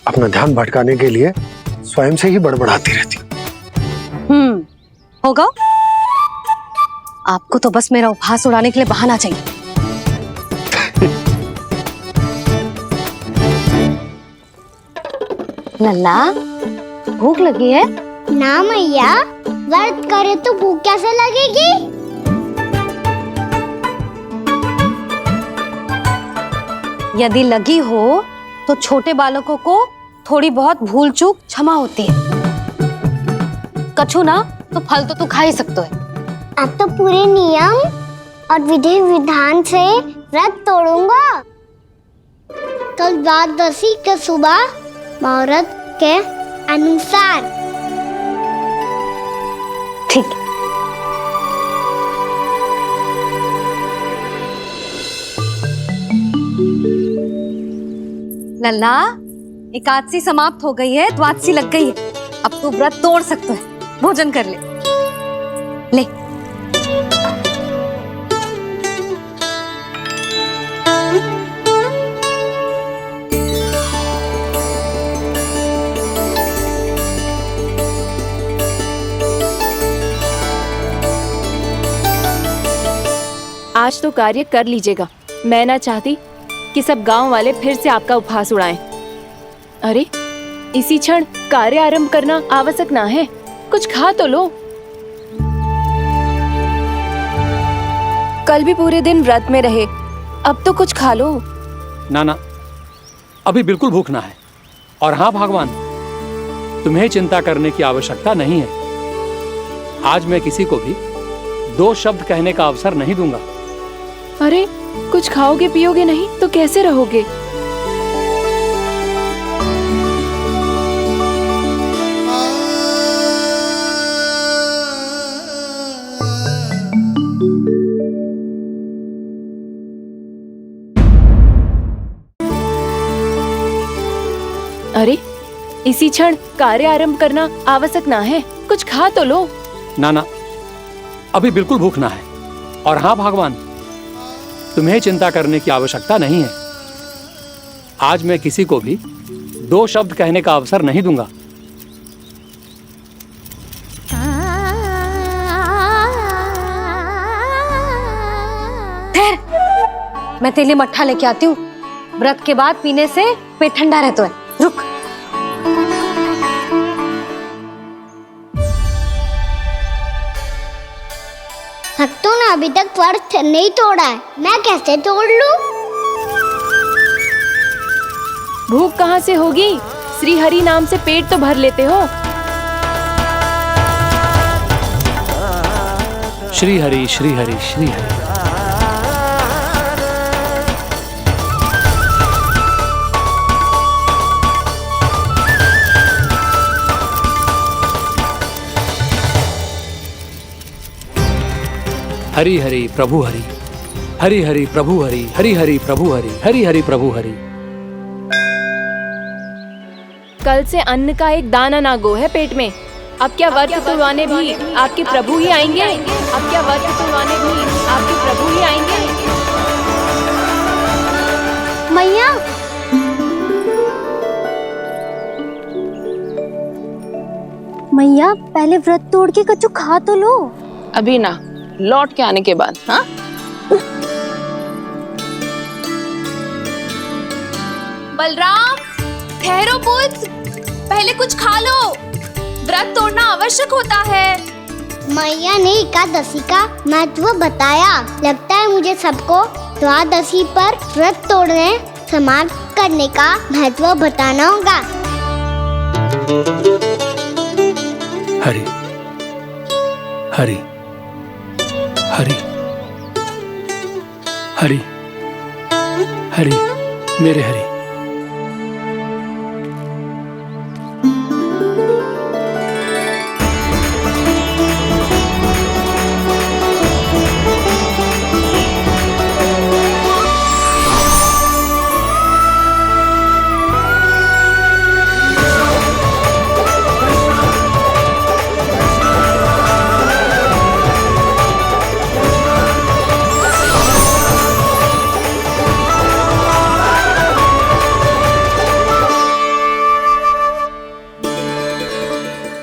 अपना ध्यान भटकाने के लिए स्वयं से ही बड़बड़ाती रहती। होगा। आपको तो बस मेरा उपहास उड़ाने के लिए बहाना चाहिए। लल्ला, भूख लगी है? ना मैया, व्रत करे तो भूख कैसे लगेगी? यदि लगी हो तो छोटे बालकों को थोड़ी बहुत भूल चूक क्षमा होती है। कछु ना तो फल तो तू खा ही सकते है। अब तो पूरे नियम और विधि विधान से व्रत तोड़ूंगा। कल द्वादशी के सुबह मुहूर्त के अनुसार। ठीक। लल्ला, एकादशी समाप्त हो गई है, द्वादशी लग गई है। अब तू व्रत तोड़ सकते है। भोजन कर ले। ले। आज तो कार्य कर लीजिएगा। मैं ना चाहती कि सब गांव वाले फिर से आपका उपहास उड़ाएं। अरे, इसी क्षण कार्य आरंभ करना आवश्यक ना है। कुछ खा तो लो। कल भी पूरे दिन व्रत में रहे, अब तो कुछ खा लो। ना, अभी बिल्कुल भूख ना है। और हाँ भगवान, तुम्हें चिंता करने की आवश्यकता नहीं है। आज मैं किसी को भी 2 शब्द कहने का अवसर नहीं दूंगा। अरे, कुछ खाओगे पियोगे नहीं तो कैसे रहोगे? अरे, इसी क्षण कार्य आरंभ करना आवश्यक ना है। कुछ खा तो लो। ना, अभी बिल्कुल भूख ना है। और हाँ भगवान, तुम्हें चिंता करने की आवश्यकता नहीं है। आज मैं किसी को भी 2 शब्द कहने का अवसर नहीं दूंगा। ठहर, मैं तेरे लिए मट्ठा लेके आती हूँ। व्रत के बाद पीने से पेट ठंडा रहता है। रुक। भक्तों ने अभी तक व्रत नहीं तोड़ा है, मैं कैसे तोड़ लूं? भूख कहाँ से होगी? श्री हरि नाम से पेट तो भर लेते हो। श्री हरि, श्री हरि, श्री हरि। हरि हरि प्रभु हरि, हरि हरि प्रभु हरि, हरि हरि प्रभु हरि, हरि हरि प्रभु हरि। कल से अन्न का एक दाना ना गो है पेट में। अब क्या व्रत तुड़वाने भी आपके प्रभु ही आएंगे? अब क्या व्रत तुड़वाने भी आपके प्रभु ही आएंगे? मैया, मैया पहले व्रत तोड़ के कछु खा तो लो। अभी ना, लौट के आने के बाद। हाँ, बलराम, ठहरो पुत्र, पहले कुछ खा लो। व्रत तोड़ना आवश्यक होता है। मैया ने एकादशी का महत्व बताया। लगता है मुझे सबको द्वादशी पर व्रत तोड़ने समाप्त करने का महत्व बताना होगा। हरि हरि हरि हरि हरि, मेरे हरि।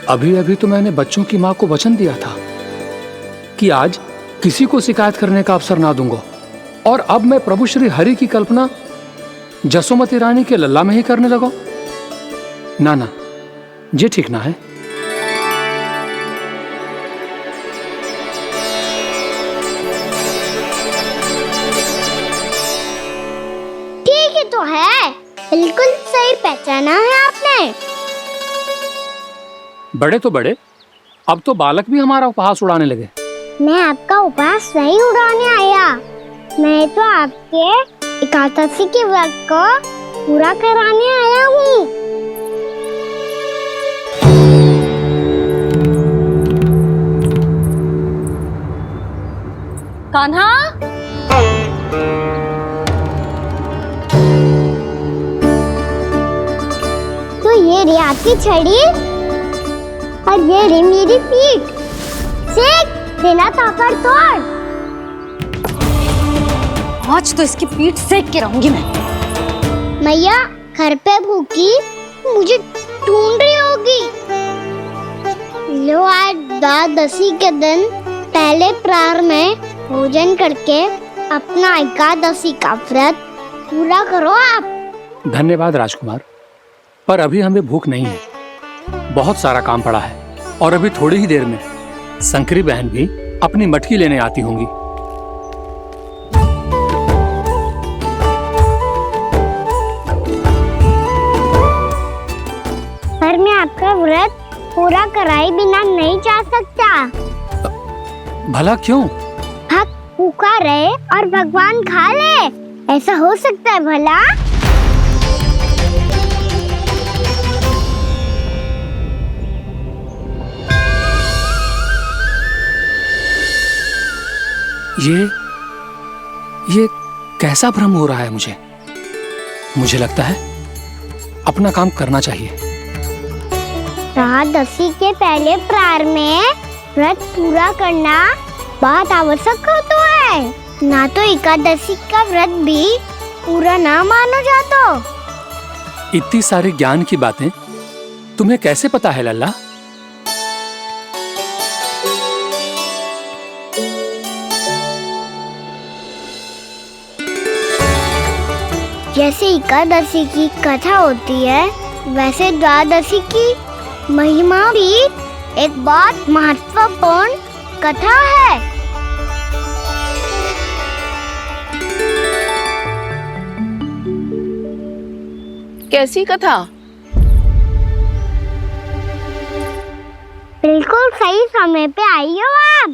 अभी अभी तो मैंने बच्चों की माँ को वचन दिया था कि आज किसी को शिकायत करने का अवसर ना दूंगा, और अब मैं प्रभु श्री हरि की कल्पना जसोमती रानी के लल्ला में ही करने लगा। ना ना, ये ठीक ना है। ठीक है तो है, बिल्कुल सही पहचाना है आपने। बड़े तो बड़े, अब तो बालक भी हमारा उपहास उड़ाने लगे। मैं आपका उपहास नहीं उड़ाने आया, मैं तो आपके एकादशी के व्रत को पूरा कराने आया हूँ। कान्हा, तो ये रे आपकी छड़ी और ये रे मेरी पीठ। सेक देना ताकत तोड़। आज तो इसकी पीठ सेक के रहूंगी मैं। मैया घर पे भूखी मुझे ढूंढ रही होगी। लो आज द्वादशी के दिन पहले प्रहर में भोजन करके अपना एकादशी का व्रत पूरा करो आप। धन्यवाद राजकुमार, पर अभी हमें भूख नहीं है, बहुत सारा काम पड़ा है, और अभी थोड़ी ही देर में शंकरी बहन भी अपनी मटकी लेने आती होंगी। पर मैं आपका व्रत पूरा कराए बिना नहीं जा सकता। भला क्यों? भक्त भूखा रहे और भगवान खा ले, ऐसा हो सकता है भला? ये कैसा भ्रम हो रहा है मुझे लगता है अपना काम करना चाहिए। द्वादशी के पहले प्रहर में व्रत पूरा करना बहुत आवश्यक होता है, ना तो एकादशी का व्रत भी पूरा ना मानो जातो। इतनी सारी ज्ञान की बातें तुम्हें कैसे पता है लल्ला? जैसे एकादशी की कथा होती है, वैसे द्वादशी की महिमा भी एक बहुत महत्वपूर्ण कथा है। कैसी कथा? बिल्कुल सही समय पे आई हो आप,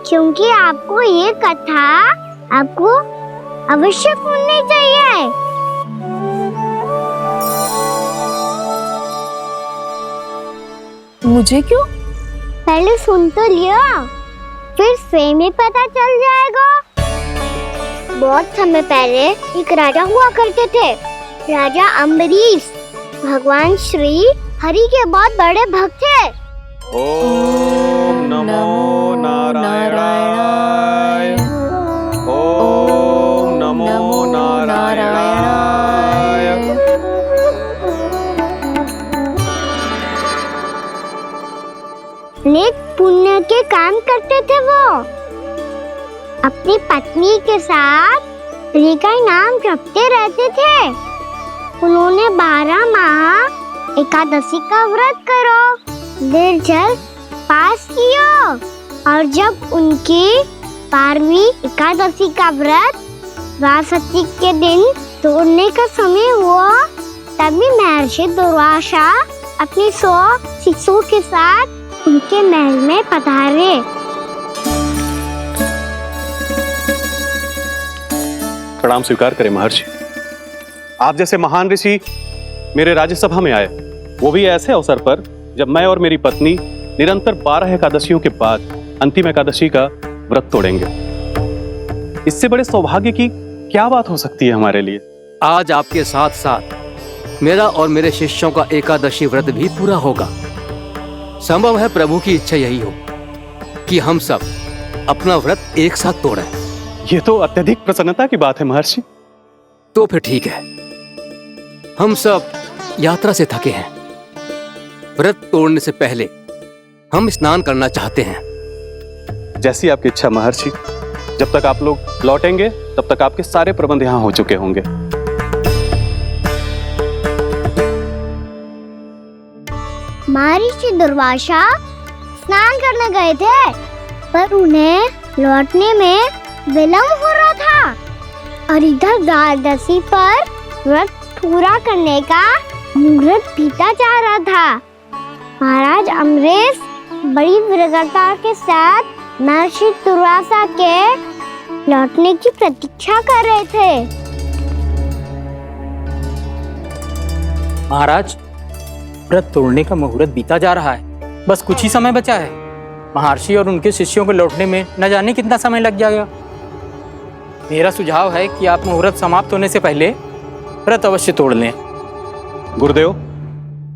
क्योंकि आपको ये कथा आपको अवश्य सुननी चाहिए। मुझे क्यों? पहले सुन तो लियो, फिर स्वयं ही पता चल जाएगा। बहुत समय पहले एक राजा हुआ करते थे, राजा अम्बरीश। भगवान श्री हरि के बहुत बड़े भक्त थे। ओम नमो नारायणाय। ओम नमो नारायणाय। नेक पुण्य के काम करते थे वो। अपनी पत्नी के साथ हरि का नाम जपते रहते थे। उन्होंने 12 माह एकादशी का व्रत करो निर्जल पास किया, और जब उनकी 12वीं एकादशी का व्रत द्वादशी के दिन तोड़ने का समय हुआ, तभी महर्षि दुर्वासा अपनी 100 शिष्यों के साथ उनके महल में पधारे। प्रणाम स्वीकार करें महर्षि। आप जैसे महान ऋषि मेरे राज्यसभा में आए, वो भी ऐसे अवसर पर जब मैं और मेरी पत्नी निरंतर 12 एकादशियों के बाद अंतिम एकादशी का व्रत तोड़ेंगे। इससे बड़े सौभाग्य की क्या बात हो सकती है हमारे लिए? आज आपके साथ साथ मेरा और मेरे शिष्यों का एकादशी व्रत भी पूरा होगा। संभव है प्रभु की इच्छा यही हो कि हम सब अपना व्रत एक साथ तोड़ें। ये तो अत्यधिक प्रसन्नता की बात है महर्षि। तो फिर ठीक है, हम सब यात्रा से थके हैं, व्रत तोड़ने से पहले हम स्नान करना चाहते हैं। जैसी आपकी इच्छा महर्षि। जब तक आप लोग लौटेंगे तब तक आपके सारे प्रबंध यहाँ हो चुके होंगे। महर्षि दुर्वासा स्नान करने गए थे, पर उन्हें लौटने में विलंब हो रहा था और इधर द्वादशी पर व्रत पूरा करने का मुहूर्त बीता जा रहा था। महाराज अम्बरीश बड़ी विरगता के साथ महर्षि दुर्वासा के लौटने की प्रतीक्षा कर रहे थे। महाराज, व्रत तोड़ने का मुहूर्त बीता जा रहा है, बस कुछ ही समय बचा है। महर्षि और उनके शिष्यों को लौटने में न जाने कितना समय लग जाएगा। मेरा सुझाव है कि आप मुहूर्त समाप्त होने से पहले व्रत अवश्य तोड़ लें। गुरुदेव,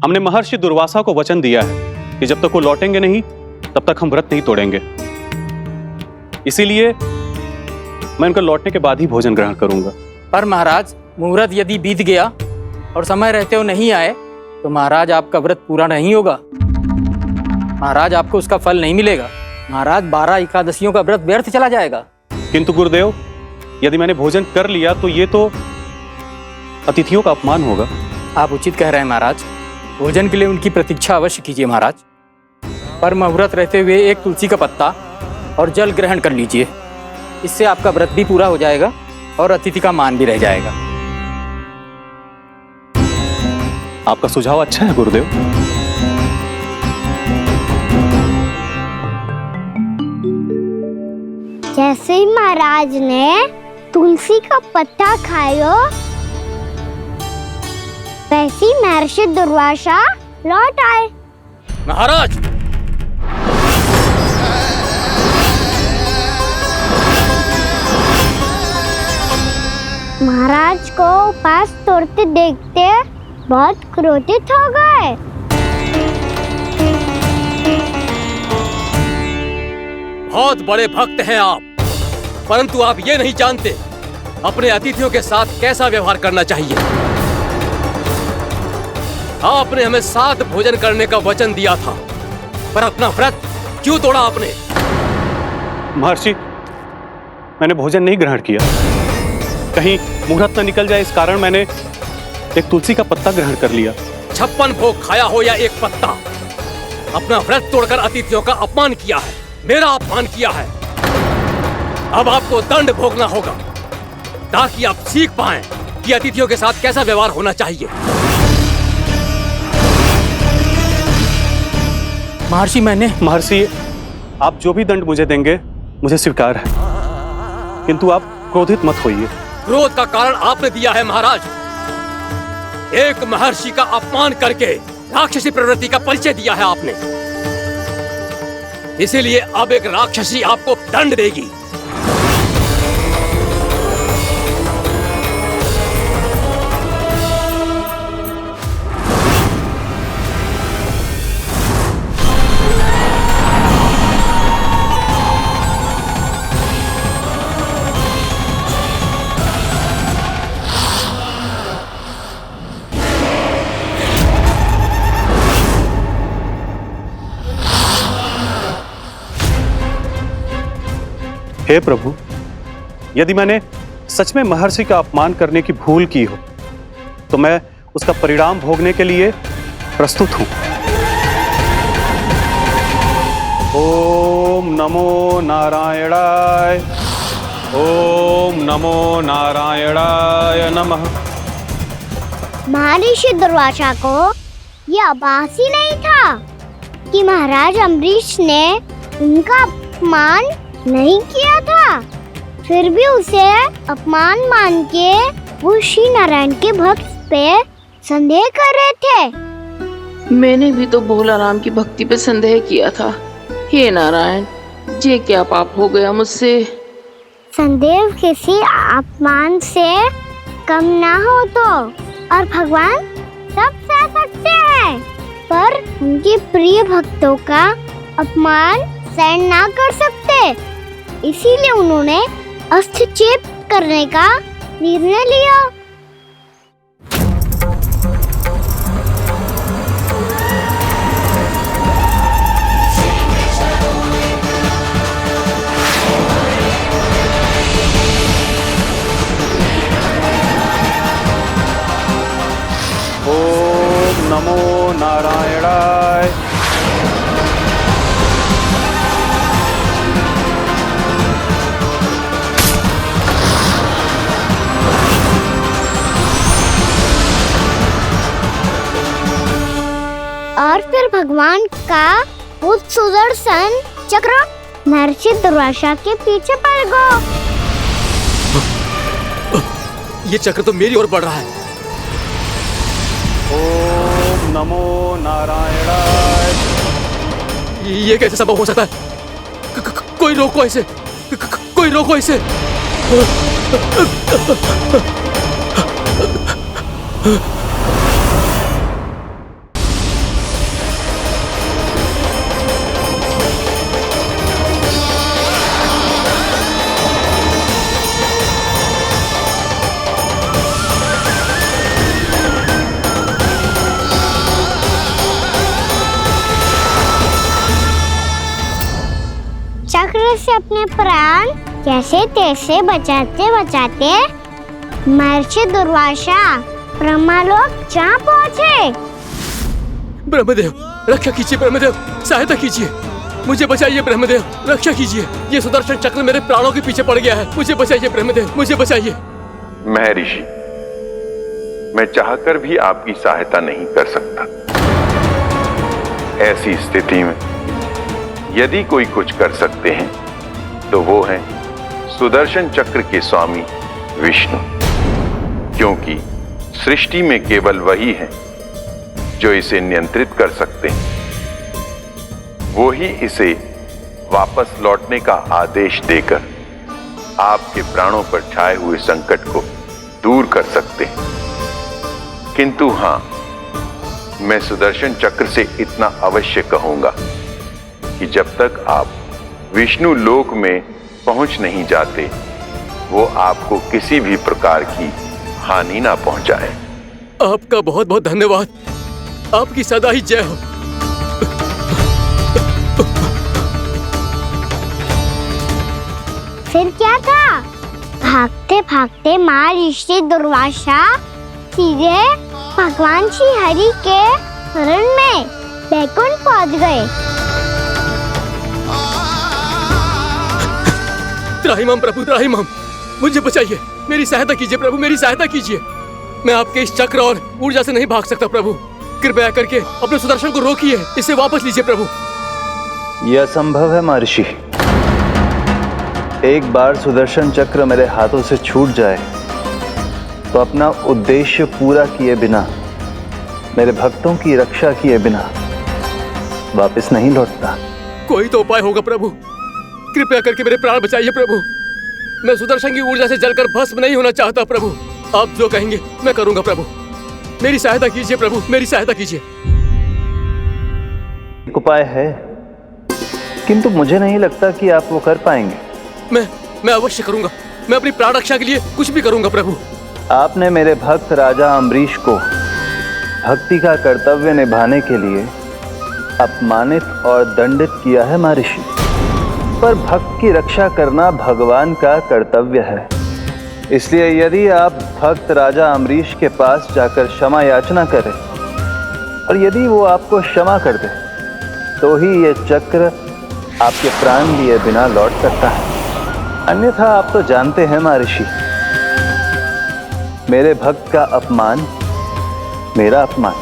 हमने महर्षि दुर्वासा को वचन दिया है कि जब तक वो लौटेंगे नहीं तब तक हम व्रत नहीं तोड़ेंगे। इसीलिए मैं उनके लौटने के बाद ही भोजन ग्रहण करूंगा। पर महाराज, मुहूर्त यदि बीत गया और समय रहते हो नहीं आए तो महाराज आपका व्रत पूरा नहीं होगा। महाराज, आपको उसका फल नहीं मिलेगा। महाराज, 12 एकादशियों का व्रत व्यर्थ चला जाएगा। किंतु गुरुदेव, यदि मैंने भोजन कर लिया तो ये तो अतिथियों का अपमान होगा। आप उचित कह रहे हैं महाराज, भोजन के लिए उनकी प्रतीक्षा अवश्य कीजिए महाराज। पर मुहूर्त रहते हुए एक तुलसी का पत्ता और जल ग्रहण कर लीजिए। इससे आपका व्रत भी पूरा हो जाएगा और अतिथि का मान भी रह जाएगा। आपका सुझाव अच्छा है गुरुदेव। जैसे ही महाराज ने तुलसी का पत्ता खाया, वैसे ही महर्षि दुर्वासा लौट आए। महाराज, महाराज को उपास तोड़ते देखते बहुत क्रोधित हो गए। बहुत बड़े भक्त हैं आप, परंतु आप ये नहीं जानते अपने अतिथियों के साथ कैसा व्यवहार करना चाहिए। आपने हमें साथ भोजन करने का वचन दिया था, पर अपना व्रत क्यों तोड़ा आपने? महर्षि, मैंने भोजन नहीं ग्रहण किया। कहीं मुहूर्त न निकल जाए इस कारण मैंने एक तुलसी का पत्ता ग्रहण कर लिया। 56 भोग खाया हो या एक पत्ता, अपना व्रत तोड़कर अतिथियों का अपमान किया है, मेरा अपमान किया है। अब आपको दंड भोगना होगा ताकि आप सीख पाएं कि अतिथियों के साथ कैसा व्यवहार होना चाहिए। महर्षि, आप जो भी दंड मुझे देंगे मुझे स्वीकार है, किंतु आप क्रोधित मत होइए। क्रोध का कारण आपने दिया है महाराज। एक महर्षि का अपमान करके राक्षसी प्रवृत्ति का परिचय दिया है आपने। इसीलिए अब एक राक्षसी आपको दंड देगी। हे प्रभु, यदि मैंने सच में महर्षि का अपमान करने की भूल की हो तो मैं उसका परिणाम भोगने के लिए प्रस्तुत हूं। ओम नमो नारायणाय, ओम नमो नारायणाय नमः। महर्षि दुर्वासा को यह आभास ही नहीं था कि महाराज अम्बरीश ने उनका अपमान नहीं किया था। फिर भी उसे अपमान मान के वो श्री नारायण के भक्त पे संदेह कर रहे थे। मैंने भी तो भोला राम की भक्ति पे संदेह किया था। हे नारायण, ये क्या पाप हो गया मुझसे? संदेह किसी अपमान से कम ना हो तो, और भगवान सब सह सकते हैं, पर उनके प्रिय भक्तों का अपमान सहन ना कर सकते। इसीलिए उन्होंने अस्थिचेप करने का निर्णय लिया। ओम नमो नारायणाय। और फिर भगवान का वो सुदर्शन चक्र महर्षि दुर्वासा के पीछे पड़ गया। ये चक्र तो मेरी ओर बढ़ रहा है। ओम नमो नारायणाय। ये कैसे संभव हो सकता है? कोई रोको इसे, कोई रोको इसे। चक्र से अपने प्राण जैसे तैसे बचाते बचाते महर्षि दुर्वासा ब्रह्मलोक जा पहुँचे। ब्रह्मदेव रक्षा कीजिए, ब्रह्मदेव सहायता कीजिए, मुझे बचाइए ब्रह्मदेव, रक्षा कीजिए। ये सुदर्शन चक्र मेरे प्राणों के पीछे पड़ गया है, मुझे बचाइए ब्रह्मदेव, मुझे बचाइए। महर्षि, मैं चाहकर भी आपकी सहायता नहीं कर सकता। ऐसी स्थिति में यदि कोई कुछ कर सकते हैं तो वो हैं सुदर्शन चक्र के स्वामी विष्णु, क्योंकि सृष्टि में केवल वही है जो इसे नियंत्रित कर सकते हैं। वो ही इसे वापस लौटने का आदेश देकर आपके प्राणों पर छाए हुए संकट को दूर कर सकते हैं। किंतु हां, मैं सुदर्शन चक्र से इतना अवश्य कहूंगा कि जब तक आप विष्णु लोक में पहुंच नहीं जाते, वो आपको किसी भी प्रकार की हानि ना पहुंचाए। आपका बहुत बहुत धन्यवाद, आपकी सदा ही जय हो। फिर क्या था? भागते भागते महर्षि दुर्वासा सीधे भगवान श्री हरि के शरण में बैकुंठ पहुंच गए। त्राहिमाम प्रभु, त्राहिमाम, मुझे बचाइए, मेरी सहायता कीजिए प्रभु, मेरी सहायता कीजिए। मैं आपके इस चक्र और ऊर्जा से नहीं भाग सकता प्रभु, कृपया करके अपने सुदर्शन को रोकिए, इसे वापस लीजिए प्रभु। यह असंभव है महर्षि। एक बार सुदर्शन चक्र मेरे हाथों से छूट जाए तो अपना उद्देश्य पूरा किए बिना, मेरे भक्तों की रक्षा किए बिना वापस नहीं लौटता। कोई तो उपाय होगा प्रभु, कृपया करके मेरे प्राण बचाइए प्रभु। मैं सुदर्शन की ऊर्जा से जलकर भस्म नहीं होना चाहता प्रभु। आप जो कहेंगे मैं करूंगा प्रभु, मेरी सहायता कीजिए प्रभु, मेरी सहायता कीजिए। एक उपाय है, किंतु मुझे नहीं लगता कि आप वो कर पाएंगे। मैं अवश्य करूंगा, मैं अपनी प्राण रक्षा के लिए कुछ भी करूंगा प्रभु। आपने मेरे भक्त राजा अम्बरीश को भक्ति का कर्तव्य निभाने के लिए अपमानित और दंडित किया है महर्षि, पर भक्त की रक्षा करना भगवान का कर्तव्य है। इसलिए यदि आप भक्त राजा अम्बरीश के पास जाकर क्षमा याचना करें और यदि वो आपको क्षमा कर दे तो ही ये चक्र आपके प्राण लिए बिना लौट सकता है। अन्यथा आप तो जानते हैं महर्षि, मेरे भक्त का अपमान मेरा अपमान।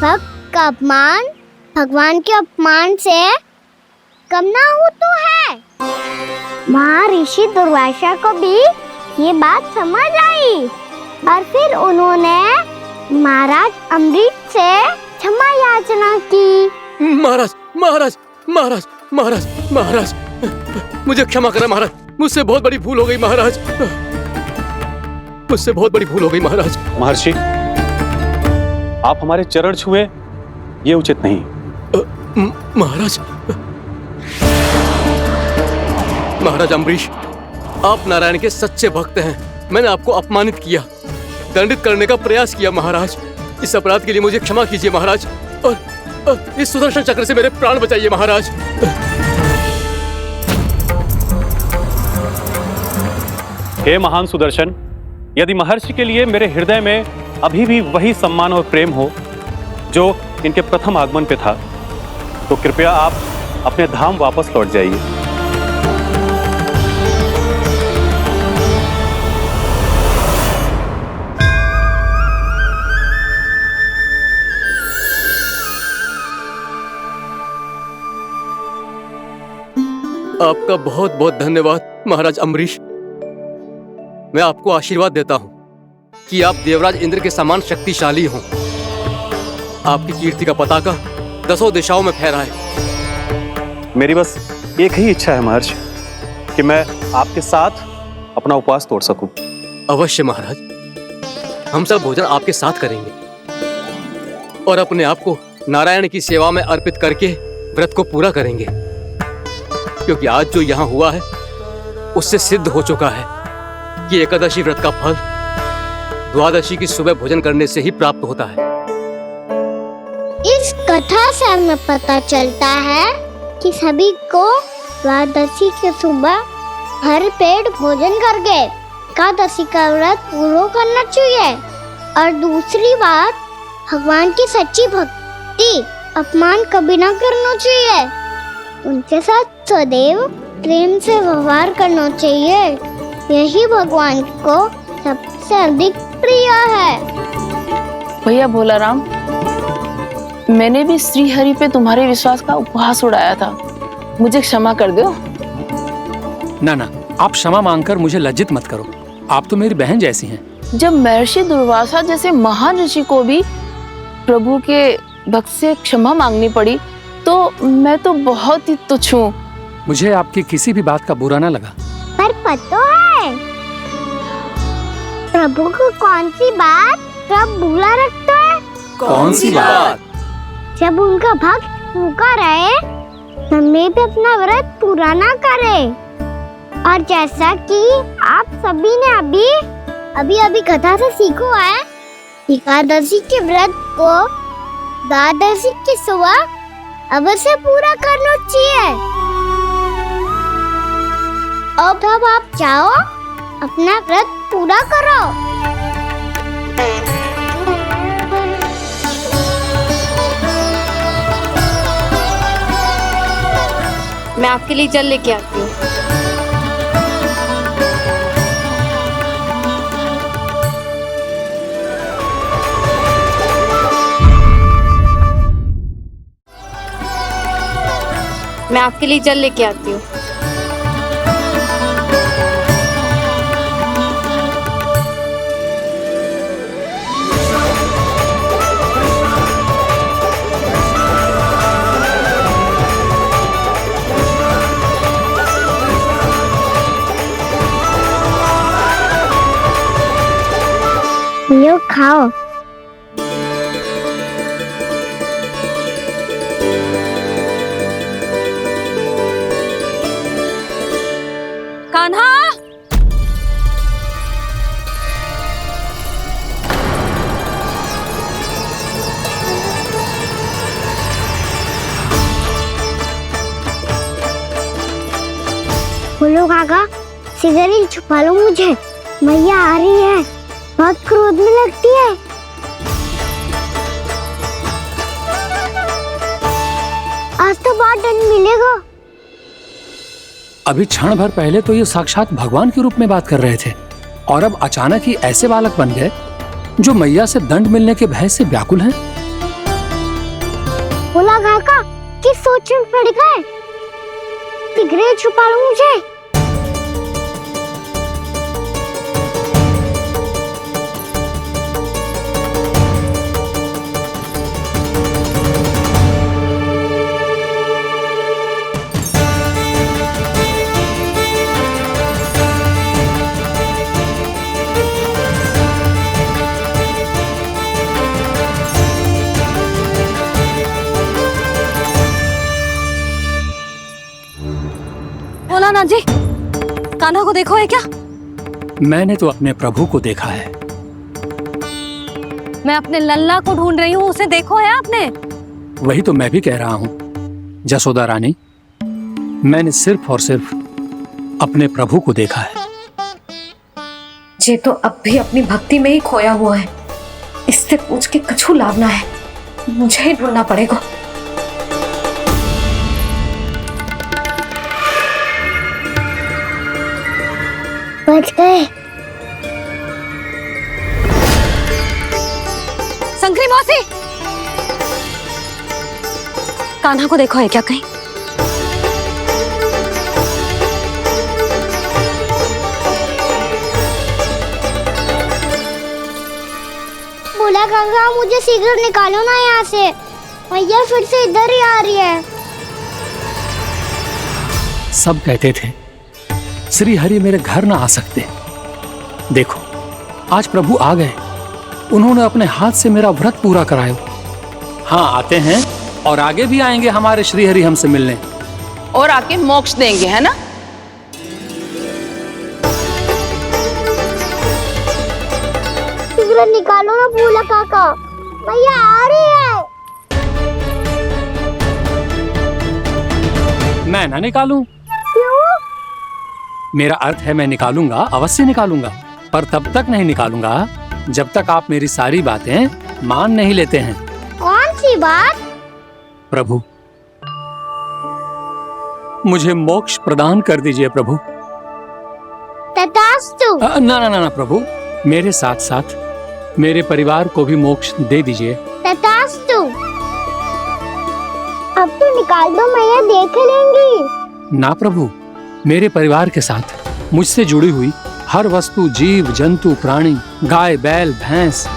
भक्त का अपमान भगवान के अपमान से कम ना हो तो है। महर्षि दुर्वासा को भी ये बात समझ आई और फिर उन्होंने महाराज अम्बरीश से क्षमा याचना की। महाराज महाराज महाराज महाराज महाराज, मुझे क्षमा करें महाराज, मुझसे बहुत बड़ी भूल हो गई महाराज, मुझसे बहुत बड़ी भूल हो गई महाराज। महर्षि, आप हमारे चरण छुए ये उचित नहीं। महाराज, महाराज अम्बरीश, आप नारायण के सच्चे भक्त हैं। मैंने आपको अपमानित किया, दंडित करने का प्रयास किया महाराज। इस अपराध के लिए मुझे क्षमा कीजिए महाराज, और इस सुदर्शन चक्र से मेरे प्राण बचाइए महाराज। हे महान सुदर्शन, यदि महर्षि के लिए मेरे हृदय में अभी भी वही सम्मान और प्रेम हो जो इनके प्रथम आगमन पे था, तो कृपया आप अपने धाम वापस लौट जाइए। आपका बहुत बहुत धन्यवाद महाराज अम्बरीश। मैं आपको आशीर्वाद देता हूं कि आप देवराज इंद्र के समान शक्तिशाली हों। आपकी कीर्ति का पताका 10 दिशाओं में फहराए। मेरी बस एक ही इच्छा है महर्षि कि मैं आपके साथ अपना उपवास तोड़ सकूं। अवश्य महाराज, हम सब भोजन आपके साथ करेंगे और अपने आप को नारायण की सेवा में अर्पित करके व्रत को पूरा करेंगे, क्योंकि आज जो यहाँ हुआ है उससे सिद्ध हो चुका है कि एकादशी व्रत का फल द्वादशी की सुबह भोजन करने से ही प्राप्त होता है। इस कथा से हमें पता चलता है कि सभी को द्वादशी के सुबह भर पेट भोजन करके एकादशी का व्रत पूरा करना चाहिए। और दूसरी बात, भगवान की सच्ची भक्ति अपमान कभी ना करना चाहिए। उनके साथ सदैव प्रेम से व्यवहार करना चाहिए। यही भगवान को सबसे अधिक प्रिय है। भैया भोलाराम, मैंने भी श्री हरि पे तुम्हारे विश्वास का उपहास उड़ाया था, मुझे क्षमा कर दो। ना ना, आप क्षमा मांगकर मुझे लज्जित मत करो। आप तो मेरी बहन जैसी हैं। जब महर्षि दुर्वासा जैसे महान ऋषि को भी प्रभु के भक्त से क्षमा मांगनी पड़ी, तो मैं तो बहुत ही तुच्छ हूँ। मुझे आपकी किसी भी बात का बुरा ना लगा। पर पता है प्रभु को कौन सी बात कब बुरा रखता है? कौन सी बात? जब उनका भक्त भूखा रहे, समय पे अपना व्रत पूरा ना करे। और जैसा कि आप सभी ने अभी कथा से सीखो है, एकादशी के व्रत को द्वादशी की सुबह अवश्य पूरा करना चाहिए। अब आप जाओ, अपना व्रत पूरा करो। मैं आपके लिए जल लेके आती हूँ। मैं आपके लिए जल लेके आती हूँ। लो खाओ। कान्हा, बोलो काका, सिगरेट छुपा लो मुझे, मैया आ रही है, बहुत क्रोध में लगती है। आज तो बहुत दंड मिलेगा। अभी क्षण भर पहले तो ये साक्षात भगवान के रूप में बात कर रहे थे, और अब अचानक ही ऐसे बालक बन गए जो मैया से दंड मिलने के भय से व्याकुल हैं। बोला काका, किस सोच में पड़ गए? सिगरेट छुपा लो मुझे। भोलानाथ जी, कान्हा को देखो है क्या? मैंने तो अपने प्रभु को देखा है। मैं अपने लल्ला को ढूंढ रही हूँ, उसे देखो है आपने? वही तो मैं भी कह रहा हूँ जसोदा रानी, मैंने सिर्फ और सिर्फ अपने प्रभु को देखा है। ये तो अब भी अपनी भक्ति में ही खोया हुआ है। इससे पूछ के कछु लावना है, मुझे ही ढूंढना पड़ेगा। बच गए। शंकरी मौसी, कान्हा को देखो है क्या कहीं? बोला गंगा मुझे शीघ्र निकालो ना यहाँ से, मैया फिर से इधर ही आ रही है। सब कहते थे श्री हरि मेरे घर ना आ सकते। देखो आज प्रभु आ गए, उन्होंने अपने हाथ से मेरा व्रत पूरा कराया। हाँ आते हैं और आगे भी आएंगे हमारे श्री हरि हमसे मिलने और आके मोक्ष देंगे, है ना? शीघ्र निकालो ना भोला काका, मैया आ रही है। मैं ना निकालूं? क्यों? मेरा अर्थ है मैं निकालूंगा, अवश्य निकालूंगा, पर तब तक नहीं निकालूंगा जब तक आप मेरी सारी बातें मान नहीं लेते हैं। कौन सी बात? प्रभु मुझे मोक्ष प्रदान कर दीजिए प्रभु। तथास्तु। ना ना ना ना प्रभु, मेरे साथ साथ मेरे परिवार को भी मोक्ष दे दीजिए। तथास्तु। अब तो निकाल दो, मैया देख लेंगी। ना प्रभु, मेरे परिवार के साथ मुझसे जुड़ी हुई हर वस्तु, जीव जंतु, प्राणी, गाय बैल भैंस,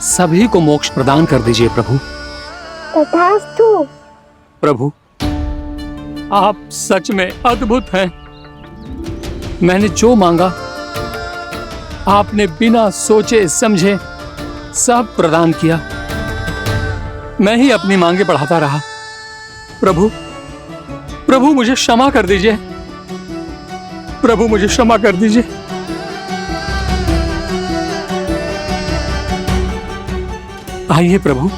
सभी को मोक्ष प्रदान कर दीजिए प्रभु। तथास्तु। प्रभु आप सच में अद्भुत हैं। मैंने जो मांगा आपने बिना सोचे समझे सब प्रदान किया। मैं ही अपनी मांगे बढ़ाता रहा। प्रभु प्रभु मुझे क्षमा कर दीजिए, प्रभु मुझे क्षमा कर दीजिए। आइए प्रभु।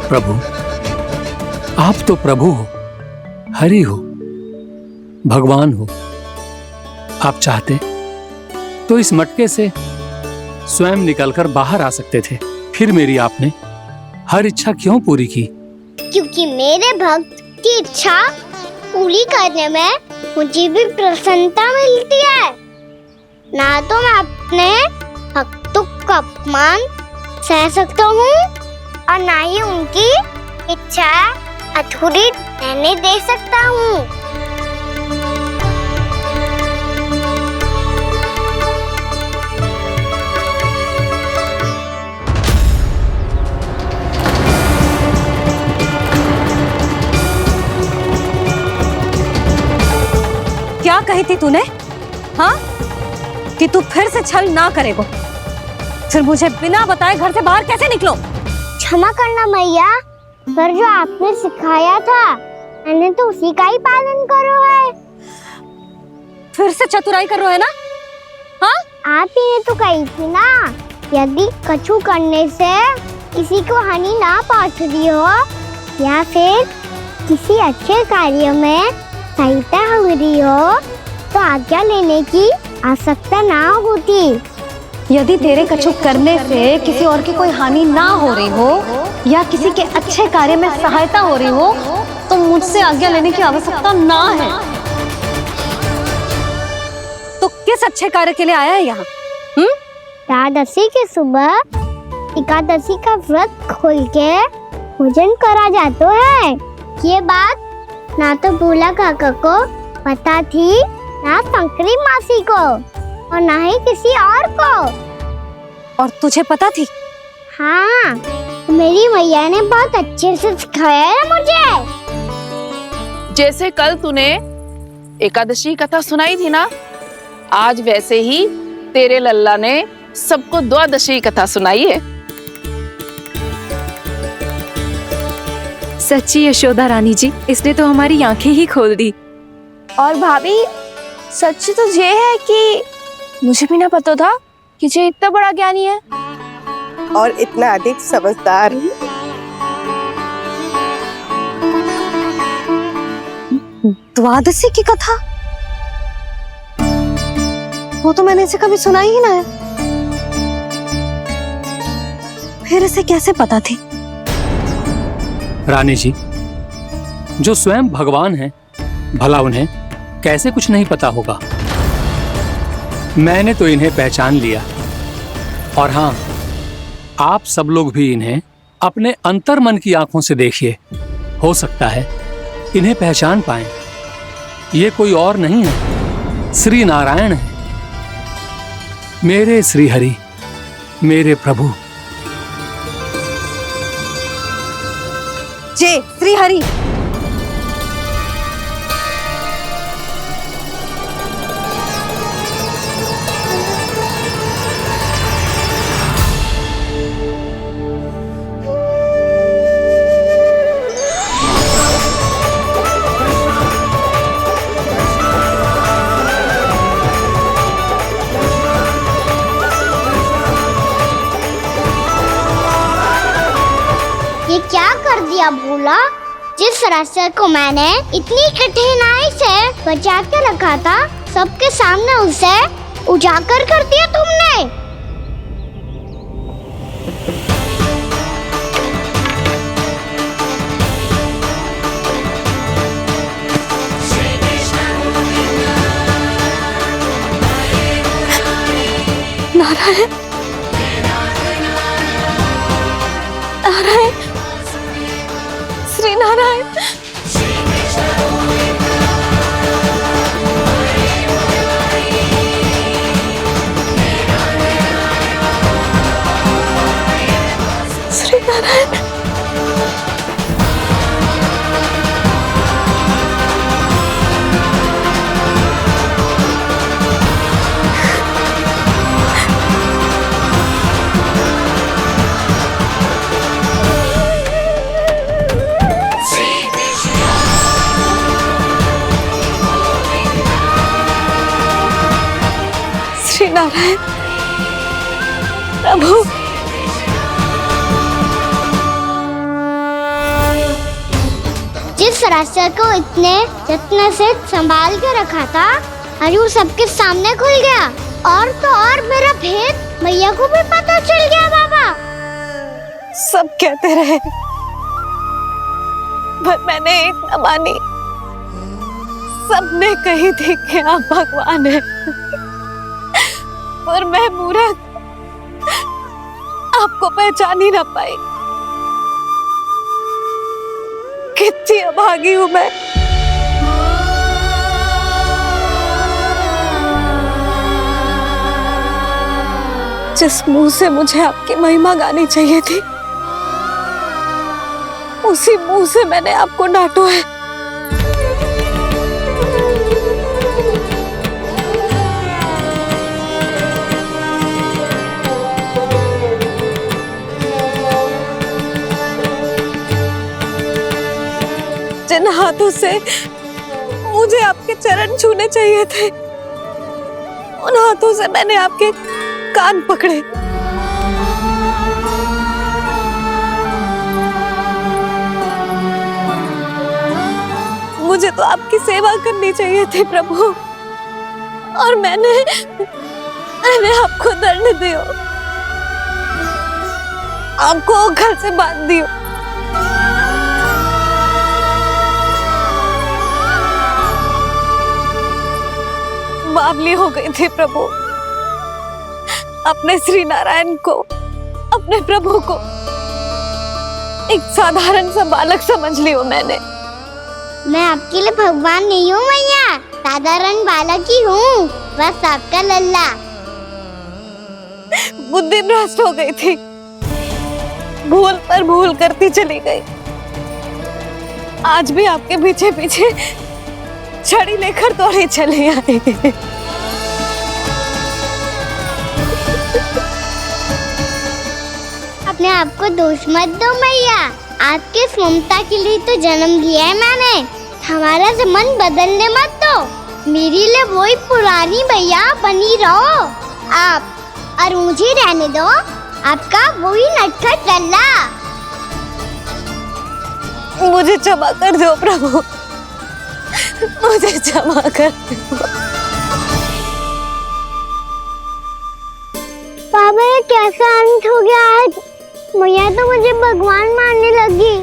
प्रभु आप तो प्रभु हो, हरि हो, भगवान हो। आप चाहते तो इस मटके से स्वयं निकलकर बाहर आ सकते थे, फिर मेरी आपने हर इच्छा क्यों पूरी की? क्योंकि मेरे भक्त की इच्छा पूरी करने में मुझे भी प्रसन्नता मिलती है। ना तो मैं अपने भक्तों का अपमान सह सकता हूँ और ना ही उनकी इच्छा अधूरी रहने दे सकता हूँ। क्या कही थी तूने? हाँ, कि तू फिर से छल ना करेगा। फिर मुझे बिना बताए घर से बाहर कैसे निकलो? क्षमा करना मैया, पर जो आपने सिखाया था मैंने तो उसी का ही पालन करो है। फिर से चतुराई कर रहे हो है ना? हाँ, आप ही ने तो कही थी ना, यदि कछु करने से किसी को हानि ना पहुंच रही हो या फिर किसी अच्छे कार्य में सहायता हो रही हो तो आज्ञा लेने की आवश्यकता ना होती। यदि तेरे कछु करने से किसी और की कोई हानि ना हो रही हो या किसी के अच्छे कार्य में सहायता हो रही हो तो मुझसे आज्ञा लेने की आवश्यकता ना है। तो किस अच्छे कार्य के लिए आया है यहाँ? एकादशी के सुबह एकादशी का व्रत खोल के भोजन करा जाता है। ये बात ना तो भोला काका को पता थी, ना शंकरी मासी को और ना ही किसी और को। और तुझे पता थी? हाँ, मेरी मैया ने बहुत अच्छे से सिखाया है मुझे। जैसे कल तूने एकादशी कथा सुनाई थी ना, आज वैसे ही तेरे लल्ला ने सबको द्वादशी कथा सुनाई है। सच्ची यशोदा रानी जी, इसने तो हमारी आंखें ही खोल दी। और भाभी, सच तो ये है कि मुझे भी ना पता था कि जे इतना बड़ा ज्ञानी है और इतना अधिक समझदार। द्वादशी की कथा, वो तो मैंने इसे कभी सुना ही ना है। फिर इसे कैसे पता थी? रानी जी, जो स्वयं भगवान हैं, भला उन्हें कैसे कुछ नहीं पता होगा। मैंने तो इन्हें पहचान लिया, और हाँ, आप सब लोग भी इन्हें अपने अंतर मन की आंखों से देखिए, हो सकता है इन्हें पहचान पाएं। ये कोई और नहीं है, श्री नारायण है, मेरे श्री हरि, मेरे प्रभु। जय श्री हरि। ये क्या कर दिया भोला? जिस रास्ते को मैंने इतनी कठिनाई से बचा के रखा था, सबके सामने उसे उजागर कर दिया तुमने। नारायण, नारायण, श्री नारायण। श्री नारायण। श्री नारायण प्रभु। जिस रास्ते को इतने जत्न से संभाल के रखा था, आज वो सबके सामने खुल गया। और तो और मेरा भेद मैया को भी पता चल गया। बाबा सब कहते रहे, पर मैंने एक न मानी। सबने कही थी कि आप भगवान हैं, पर मैं मूर्ख आपको पहचान ही ना पाई। कितनी अभागी हूं मैं। जिस मुंह से मुझे आपकी महिमा गानी चाहिए थी, उसी मुंह से मैंने आपको डांटा है। जिन हाथों से मुझे आपके चरण छूने चाहिए थे, उन हाथों से मैंने आपके कान पकड़े। मुझे तो आपकी सेवा करनी चाहिए थी प्रभु, और मैंने आपको दंड दियो, आपको घर से बांध दियो। बावली हो गई थी प्रभु। अपने श्री नारायण को, अपने प्रभु को एक साधारण सा बालक समझ लियो मैंने। मैं आपके लिए भगवान नहीं हूँ मैया, साधारण बालक ही हूँ, बस आपका लल्ला। बुद्धि भ्रष्ट हो गई थी, भूल पर भूल करती चली गई। आज भी आपके पीछे पीछे छड़ी लेकर दौड़ी चली आई। अपने आप को दोष मत दो मैया, आपके इस ममता के लिए तो जन्म लिया है मैंने। हमारा से मन बदलने मत दो, मेरे लिए वही पुरानी मैया बनी रहो। आप और मुझे रहने दो आपका वही नटखट लल्ला। मुझे क्षमा कर दो प्रभु, मुझे क्षमा कर दो। बाबा ये कैसा अंत हो गया आज? मैया तो मुझे भगवान मानने लगी,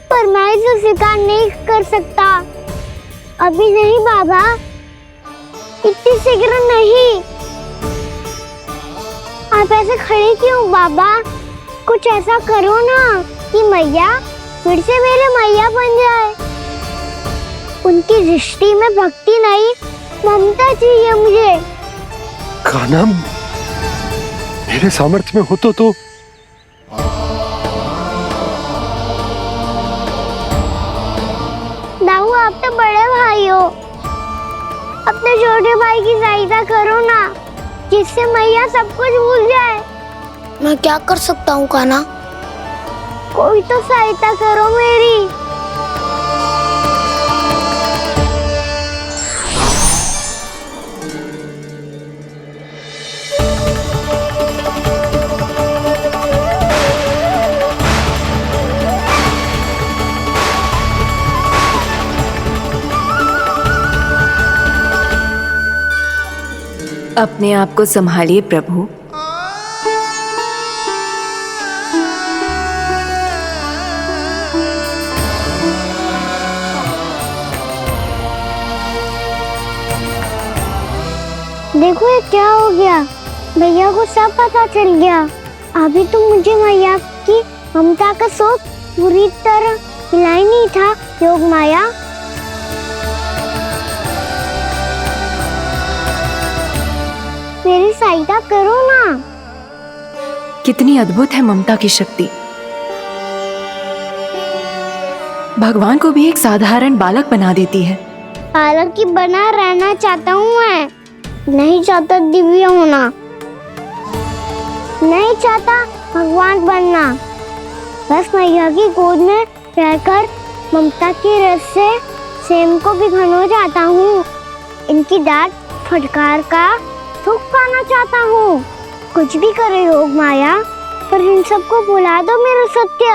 पर मैं इसे स्वीकार नहीं कर सकता। अभी नहीं बाबा, इतनी शीघ्र नहीं। आप ऐसे खड़े क्यों बाबा? कुछ ऐसा करो ना कि मैया फिर से मेरे मैया बन जाए। उनकी दृष्टि में भक्ति नहीं, ममता चाहिए मुझे। कान्हा, मेरे सामर्थ्य में हो तो दाऊ, आप तो बड़े भाई हो, अपने छोटे भाई की सहायता करो ना, जिससे मैया सब कुछ भूल जाए। मैं क्या कर सकता हूँ कान्हा? कोई तो सहायता करो मेरी। अपने आप को संभालिए प्रभु। देखो ये क्या हो गया, भैया को सब पता चल गया। अभी तो मुझे मैया की ममता का शौक पूरी तरह मिला ही नहीं था। योग माया, मेरी सहायता करो ना। कितनी अद्भुत है ममता की शक्ति। भगवान को भी एक साधारण बालक बना देती है। बालक की बना रहना चाहता हूँ मैं, नहीं चाहता दिव्य होना, नहीं चाहता भगवान बनना। बस मैया की गोद में रहकर ममता के रस से सेम को भी घनो चाहता हूँ। इनकी डांट फटकार का सुख पाना चाहता हूँ। कुछ भी करे योग माया, पर इन सबको भुला दो मेरा सत्य।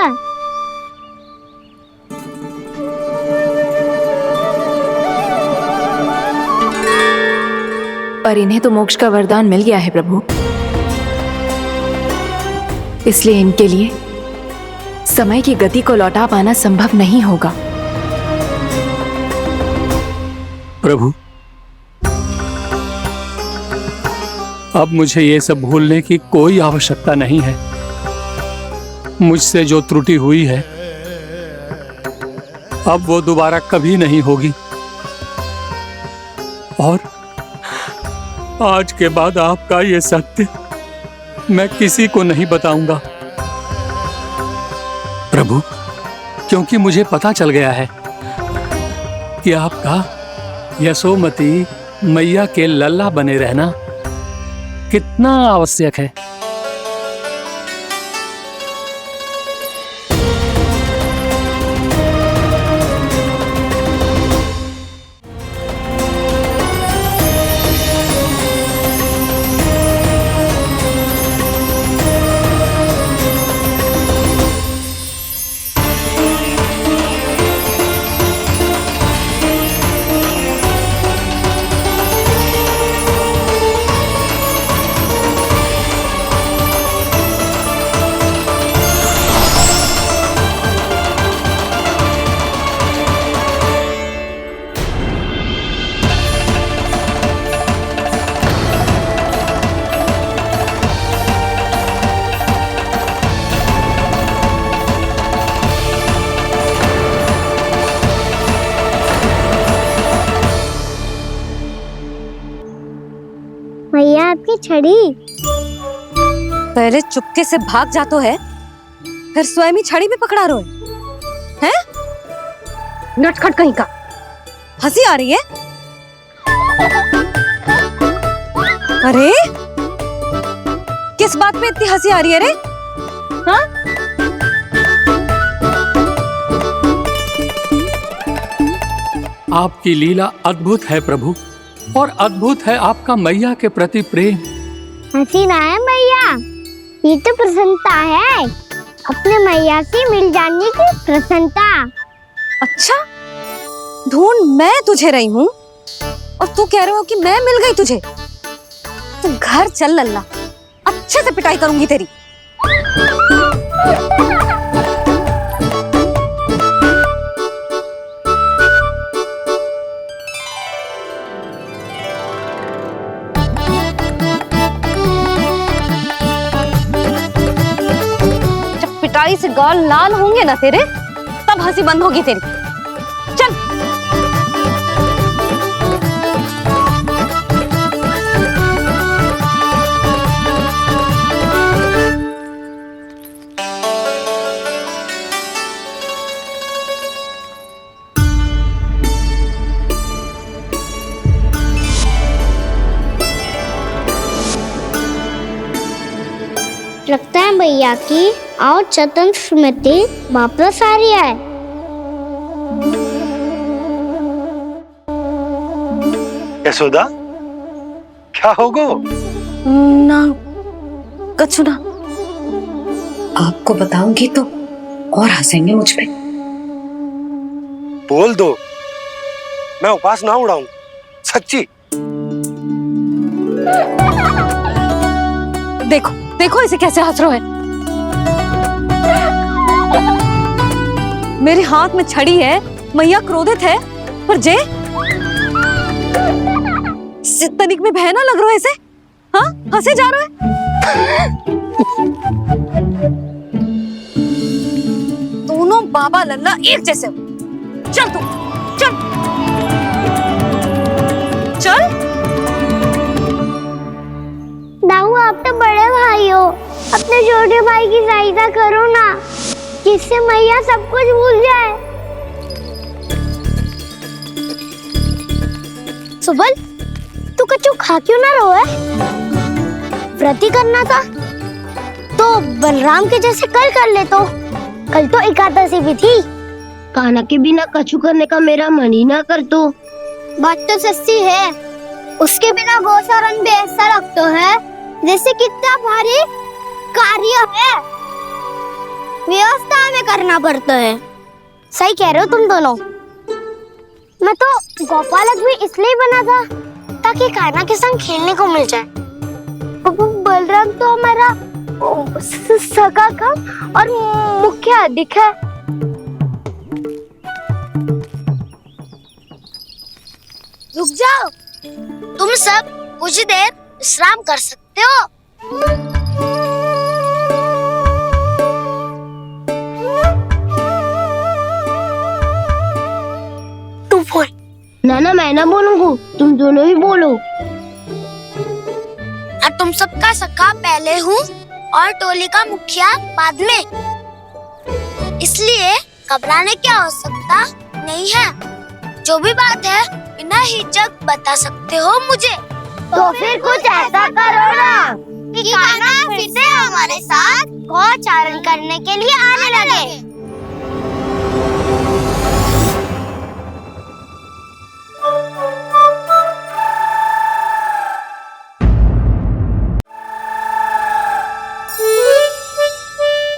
पर इन्हें तो मोक्ष का वरदान मिल गया है प्रभु, इसलिए इनके लिए समय की गति को लौटा पाना संभव नहीं होगा। प्रभु, अब मुझे ये सब भूलने की कोई आवश्यकता नहीं है। मुझसे जो त्रुटि हुई है अब वो दोबारा कभी नहीं होगी, और आज के बाद आपका ये सत्य मैं किसी को नहीं बताऊंगा प्रभु, क्योंकि मुझे पता चल गया है कि आपका यशोमती मैया के लल्ला बने रहना कितना आवश्यक है। मैया आपकी छड़ी। पहले चुपके से भाग जातो है, फिर स्वयं ही छड़ी भी पकड़ा रो है? नटखट कहीं का। हंसी आ रही है? अरे किस बात पे इतनी हंसी आ रही है रे? हाँ? आपकी लीला अद्भुत है प्रभु, और अद्भुत है आपका मैया के प्रति प्रेम। हंसी ना है मैया, ये तो प्रसन्नता है, अपने मैया से मिल जाने की प्रसन्नता। अच्छा, ढूंढ मैं तुझे रही हूँ और तू कह रहे हो कि मैं मिल गई तुझे। तू घर चल लल्ला, अच्छे से पिटाई करूंगी तेरी। जब पिटाई से गाल लाल होंगे ना तेरे, तब हंसी बंद होगी तेरी। चल। लगता है भैया की और चतन स्मृति वापस आ रही है। यशोदा, क्या होगो? ना कछु ना। आपको बताऊंगी तो और हंसेंगे मुझ पे। बोल दो, मैं उपास ना उड़ाऊं, सच्ची। देखो देखो इसे कैसे हंस रहा है। मेरे हाथ में छड़ी है, मैया क्रोधित है, पर जे तनिक में बहना लग रहा है इसे। हाँ, हंसे जा रहा है। दोनों बाबा लल्ला एक जैसे हो। चल तू, चल चल। दाऊ, आप तो बड़े भाई हो, अपने छोटे भाई की सहायता करो ना, जिससे मैया सब कुछ भूल जाए। सुबल, तू कछु खा क्यों ना रहो है? व्रत ही करना था तो बलराम के जैसे कल कर ले। तो कल तो एकादशी भी थी। कान्हा के बिना कछु करने का मेरा मन ही ना कर। तो बात तो सच्ची है, उसके बिना गोचारण भी ऐसा लगता है जैसे कितना भारी कार्य है, व्यवस्था में करना पड़ता है। सही कह रहे हो तुम दोनों। मैं तो गोपालक भी इसलिए बना था ताकि कान्हा के संग खेलने को मिल जाए। बलराम तो हमारा सगा कम और मुख्य अधिक है। रुक जाओ, तुम सब कुछ देर विश्राम कर सकते हो। तू बोल। ना मैं ना बोलूंगा, तुम दोनों ही बोलो। और तुम सबका सखा पहले हूँ और टोली का मुखिया बाद में, इसलिए घबराने की आवश्यकता नहीं है। जो भी बात है बिना हिचक बता सकते हो मुझे। तो फिर कुछ ऐसा करो ना कि कान्हा फिर से हमारे साथ गोचारण करने के लिए आने लगे।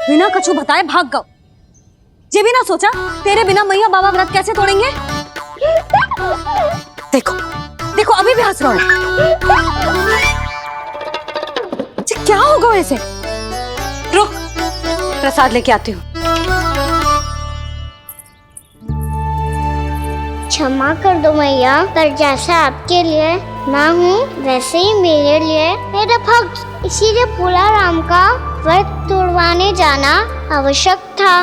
बिना कछु बताए भाग गओ। ये भी ना सोचा तेरे बिना मैया बाबा व्रत कैसे तोड़ेंगे। देखो देखो अभी भी हंस रहा है। क्या होगा वैसे? रुक, प्रसाद लेके आती हूँ। क्षमा कर दो मैया, पर जैसा आपके लिए मैं हूँ वैसे ही मेरे लिए मेरा भक्त, इसीलिए भोला राम का व्रत तोड़वाने जाना आवश्यक था।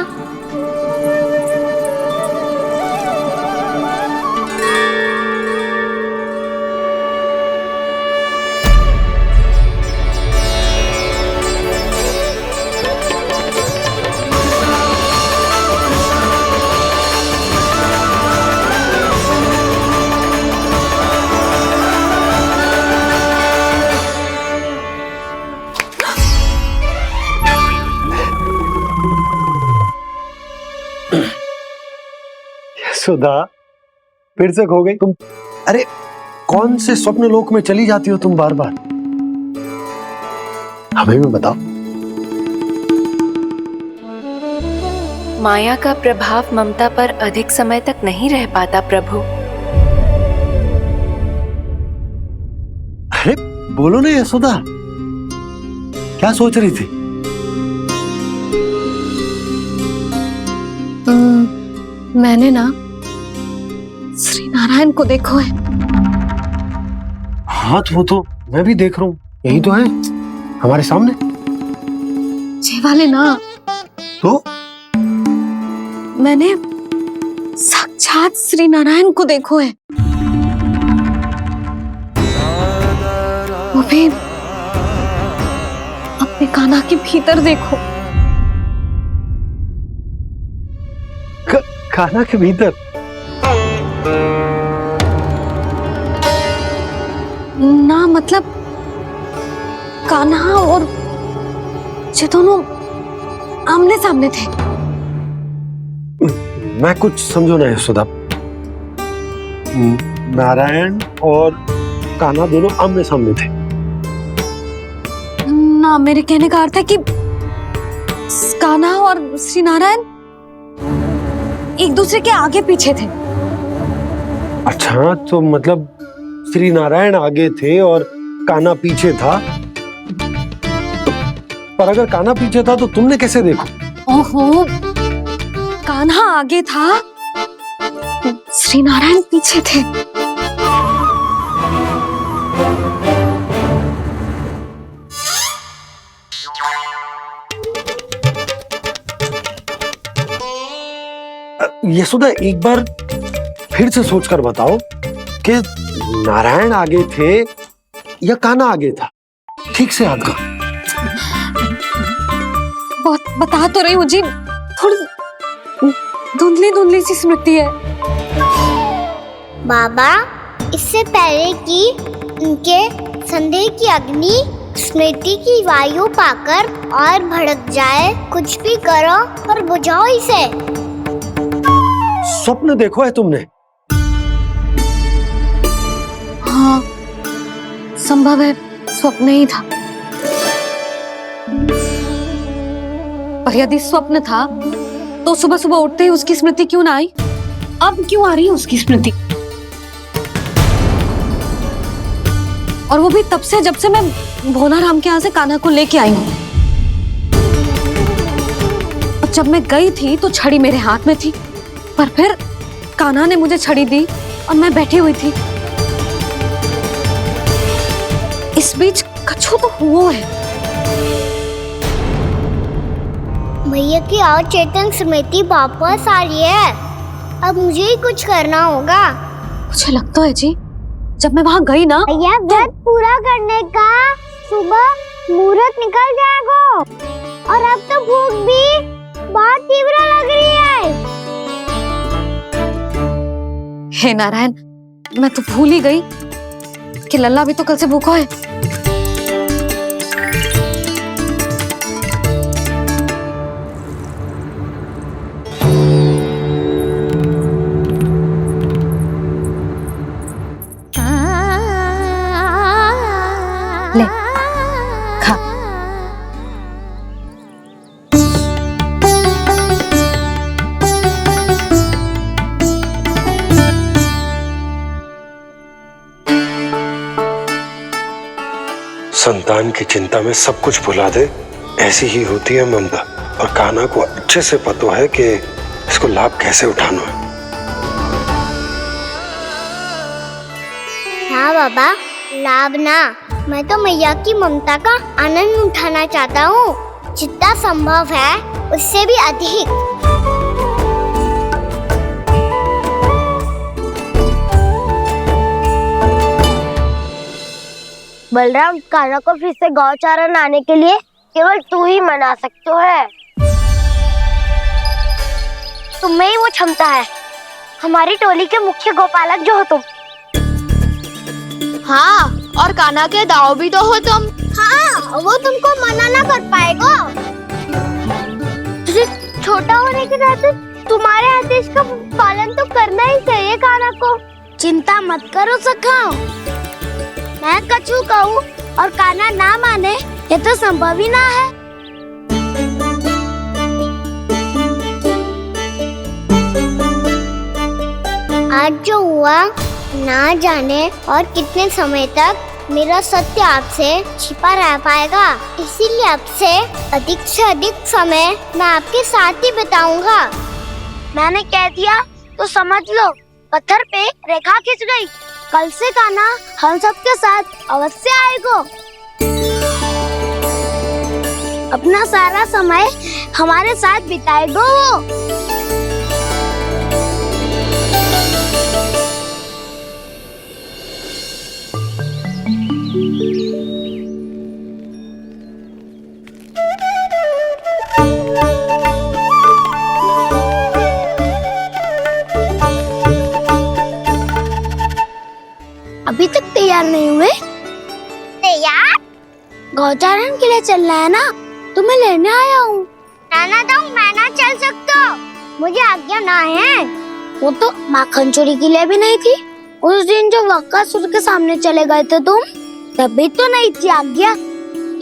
सुधा, फिर से खो गई तुम। अरे कौन से स्वप्न लोक में चली जाती हो तुम बार बार? हमें भी बताओ, माया का प्रभाव ममता पर अधिक समय तक नहीं रह पाता प्रभु। अरे बोलो ना यशोदा, क्या सोच रही थी? मैंने ना श्री नारायण को देखो है। हाँ तो वो तो मैं भी देख रहा हूँ, यही तो है हमारे सामने। ये वाले ना, तो मैंने साक्षात श्री नारायण को देखो है, वो भी अपने कान्हा के भीतर देखो। कान्हा के भीतर? ना मतलब कान्हा और ये दोनों आमने सामने थे। मैं कुछ समझो ना यशोदा। नारायण और कान्हा दोनों आमने सामने थे? ना, मेरे कहने का अर्थ है कि कान्हा और श्री नारायण एक दूसरे के आगे पीछे थे। अच्छा, तो मतलब श्री नारायण आगे थे और कान्हा पीछे था। पर अगर कान्हा पीछे था तो तुमने कैसे देखो? ओहो, कान्हा आगे था, श्री नारायण पीछे थे। यशोदा, एक बार फिर से सोचकर बताओ कि नारायण आगे थे या कान्हा आगे था? ठीक से याद करो। बहुत बता तो रही हूँ जी, थोड़ी धुंधली धुंधली सी स्मृति है। बाबा, इससे पहले कि उनके संदेह की अग्नि स्मृति की वायु पाकर और भड़क जाए, कुछ भी करो और बुझाओ इसे। स्वप्न देखो है तुमने? हाँ, संभव है स्वप्न ही था। पर यदि स्वप्न था तो सुबह सुबह उठते ही उसकी स्मृति क्यों ना आई? अब क्यों आ रही है उसकी स्मृति? और वो भी तब से जब से मैं भोलाराम के यहाँ से कान्हा को लेके आई हूँ। और जब मैं गई थी तो छड़ी मेरे हाथ में थी, पर फिर कान्हा ने मुझे छड़ी दी और मैं बैठी हुई थी। इस बीच कछु तो हुआ है। भैया की अचेतन स्मृति वापस आ रही है। अब मुझे ही कुछ करना होगा। मुझे लगता है जी, जब मैं वहाँ गई ना, भैया व्रत पूरा करने का सुबह मुहूर्त निकल जाएगा और अब तो भूख भी बहुत तीव्र लग रही है। हे नारायण, मैं तो भूल ही गई कि लल्ला भी तो कल से भूखा है। ले खा। संतान की चिंता में सब कुछ भुला दे, ऐसी ही होती है ममता। और कान्हा को अच्छे से पता है कि इसको लाभ कैसे उठाना है। हाँ बाबा, लाभ ना, मैं तो मैया की ममता का आनंद उठाना चाहता हूँ, जितना संभव है उससे भी अधिक। बलराम, कान्हा को फिर से गौचारा आने के लिए केवल तू ही मना सकते है। तुम्हें ही वो क्षमता है, हमारी टोली के मुख्य गोपालक जो हो तुम। हाँ, और कान्हा के दाव भी तो हो तुम। हाँ, वो तुमको मना ना कर पाएगा। छोटा होने के नाते तुम्हारे आदेश का पालन तो करना ही चाहिए कान्हा को। चिंता मत करो सखा, मैं कछु कहूँ और कान्हा ना माने, ये तो संभव ही ना है। आज जो हुआ ना जाने और कितने समय तक मेरा सत्य आपसे छिपा रह पाएगा, इसीलिए आपसे अधिक से अधिक समय मैं आपके साथ ही बिताऊंगा। मैंने कह दिया तो समझ लो, पत्थर पे रेखा खींच गई। कल से कान्हा हम सबके साथ अवश्य आएगा। अपना सारा समय हमारे साथ बिताएगा वो। अभी तक तैयार नहीं हुए? तैयार? गौचारण के लिए चलना है ना, तुम्हें लेने आया हूँ। नाना दाऊ, मैं ना चल सकता, मुझे आज्ञा ना है। वो तो माखन चोरी के लिए भी नहीं थी। उस दिन जो वक्कासुर के सामने चले गए थे तुम, तभी तो नहीं थी आज्ञा।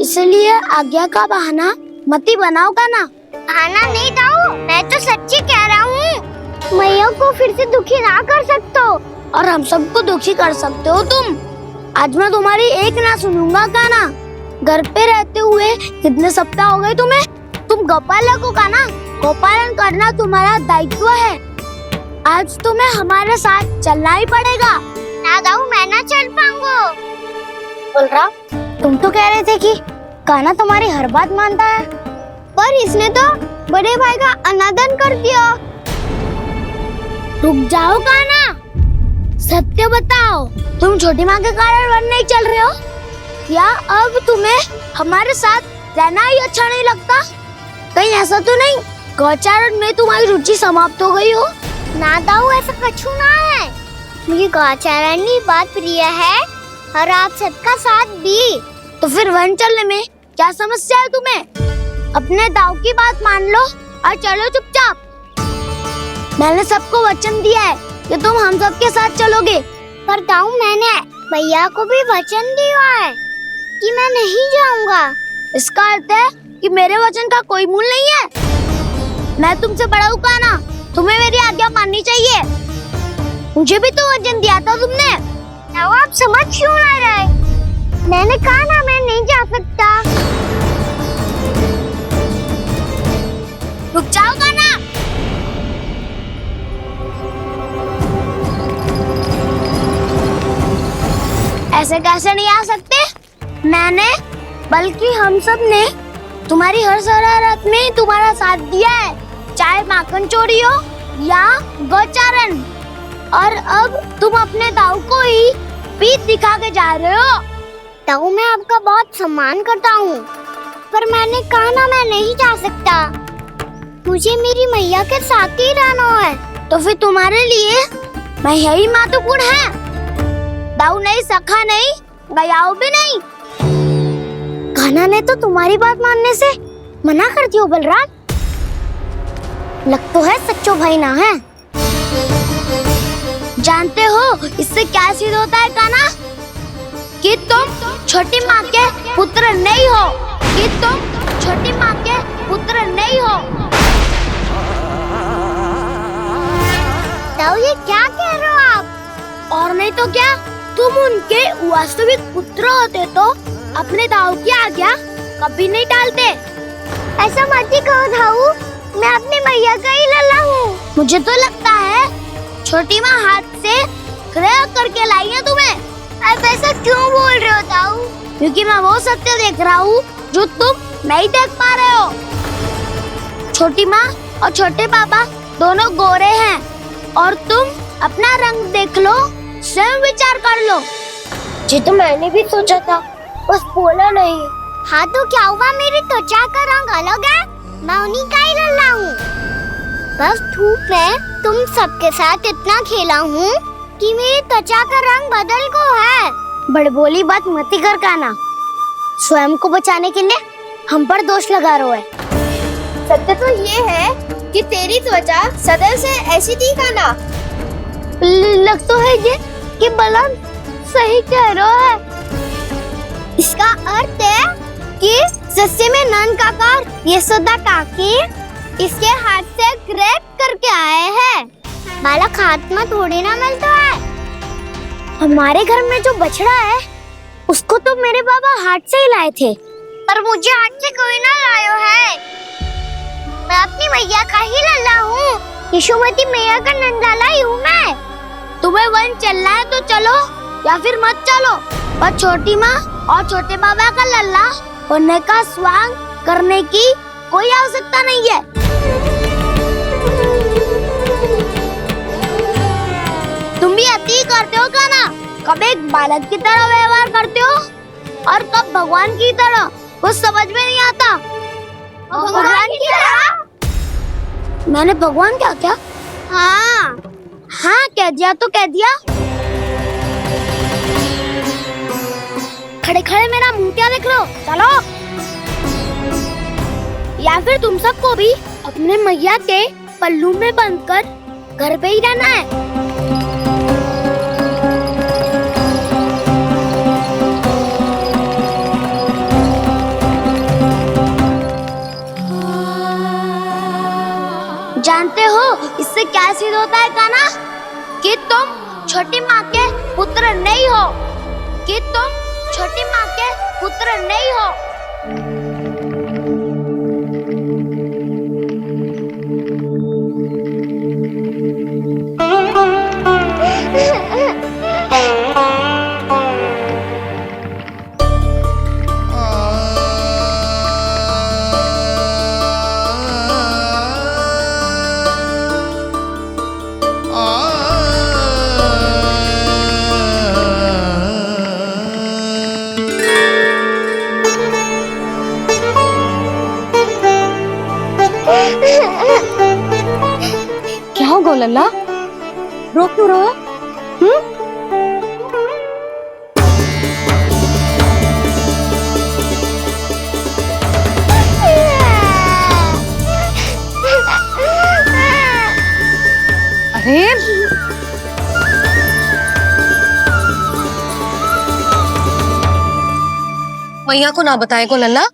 इसलिए आज्ञा का बहाना मत ही बनाओ ना। बहाना नहीं दाऊ, मैं तो सच्ची कह रहा हूँ। मैया को फिर से दुखी ना कर सकते हो और हम सबको दुखी कर सकते हो तुम। आज मैं तुम्हारी एक ना सुनूंगा कान्हा। घर पे रहते हुए कितने सप्ताह हो गए तुम्हें? तुम गोपालक हो कान्हा, गोपालन करना तुम्हारा दायित्व है। आज तुम्हें हमारे साथ चलना ही पड़ेगा। ना दाऊ, मैं ना चल पाऊंगा। बलराम, तुम तो कह रहे थे कि कान्हा तुम्हारी हर बात मानता है, पर इसने तो बड़े भाई का अनादर कर दिया। रुक जाओ कान्हा, सत्य बताओ, तुम छोटी माँ के कारण वन नहीं चल रहे हो या अब तुम्हें हमारे साथ रहना ही अच्छा नहीं लगता? कहीं ऐसा तो नहीं गौचारण में तुम्हारी रुचि समाप्त हो गई हो? ना दाऊ, ऐसा कछु ना है। मुझे गौचारण की बात प्रिय है और आप सबका साथ भी। तो फिर वन चलने में क्या समस्या है तुम्हें? अपने दाऊ की बात मान लो और चलो चुपचाप। मैंने सबको वचन दिया है कि तुम हम सबके साथ चलोगे। पर दाऊ, मैंने भैया को भी वचन दिया है कि मैं नहीं जाऊंगा। इसका अर्थ है कि मेरे वचन का कोई मूल नहीं है। मैं तुमसे बड़ा हूँ कान्हा, तुम्हें मेरी आज्ञा माननी चाहिए। मुझे भी तो वचन दिया था तुमने। दाऊ, आप समझ क्यों ना रहे? मैंने कहा ना, मैं नहीं जा सकता। रुक जाओ कान्हा। ऐसे कैसे नहीं आ सकते? मैंने बल्कि हम सब ने तुम्हारी हर शरारत में तुम्हारा साथ दिया है, चाहे माखन चोरी हो या गौचारण। और अब तुम अपने दाऊ को ही पीठ दिखा के जा रहे हो। दाऊ, मैं आपका बहुत सम्मान करता हूँ, पर मैंने कहा ना, मैं नहीं जा सकता। मुझे मेरी मैया के साथ ही रहना है। तो फिर तुम्हारे लिए मैं यही महत्वपूर्ण है। दाऊ नहीं, सखा नहीं, गयाऊ भी नहीं। कान्हा ने तो तुम्हारी बात मानने से मना कर दिया बलराम। लग तो है सच्चो भाई ना है। जानते हो इससे क्या सिद्ध होता है कान्हा? कि तुम छोटी माँ के पुत्र नहीं हो, कि तुम छोटी माँ के पुत्र नहीं हो। दाऊ, ये क्या कह रहे हो आप? और नहीं तो क्या, तुम उनके वास्तविक पुत्र होते तो अपने दाऊ की आज्ञा कभी नहीं टालते। ऐसा मत ही कहो दाऊ, मैं अपनी मैया का ही लल्ला हूँ। मुझे तो लगता है छोटी माँ हाथ से ग्रह करके लाई है तुम्हें। आप ऐसा क्यों बोल रहे हो दाऊ? क्योंकि मैं वो सत्य देख रहा हूँ जो तुम नहीं देख पा रहे हो। छोटी माँ और छोटे पापा दोनों गोरे हैं और तुम अपना रंग देख लो, स्वयं विचार कर लो। जी तो मैंने भी सोचा था, बस बोला नहीं। हाँ तो क्या हुआ, मेरी त्वचा का रंग अलग है, मैं उन्हीं का ही लल्ला हूँ। बस धूप में तुम सबके साथ इतना खेला हूँ कि मेरी त्वचा का रंग बदल को है। बड़बोली बात मत ही कर कान्हा, स्वयं को बचाने के लिए हम पर दोष लगा रहे है। सत्य तो ये है कि तेरी त्वचा सदैव से ऐसी थी कान्हा। लग तो है ये कि बलराम सही कह रहा है। इसका अर्थ है कि सस्य में नन काका यशोदा काकी इसके हाथ से ग्रेट करके आए हैं। बालक हाथ में थोड़ी ना मिलता है। हमारे घर में जो बछड़ा है उसको तो मेरे बाबा हाथ से ही लाए थे, पर मुझे हाथ से कोई ना लायो है। मैं अपनी मैया का ही लल्ला हूँ, यशोमती मैया का नंदाला ही हूँ मैं। तुम्हें वन चलना है तो चलो या फिर मत चलो, पर छोटी माँ और छोटे बाबा का लल्ला बनने का स्वांग करने की कोई आवश्यकता नहीं है। तुम भी अति करते हो क्या ना? कब एक बालक की तरह व्यवहार करते हो और कब भगवान की तरह, कुछ समझ में नहीं आता। भगवान की तरह? मैंने भगवान क्या क्या? हाँ हाँ कह दिया तो कह दिया। खड़े खड़े मेरा मुंह क्या देख लो, चलो। या फिर तुम सबको भी अपने मैया के पल्लू में बंधकर घर पे ही रहना है। जानते हो इससे क्या सिद्ध होता है काना? कि तुम छोटी माँ के पुत्र नहीं हो, कि तुम छोटी माँ के पुत्र नहीं हो। क्या हो गो लल्ला, रो क्यों रहो? अरे मैया को ना बताए को लल्ला,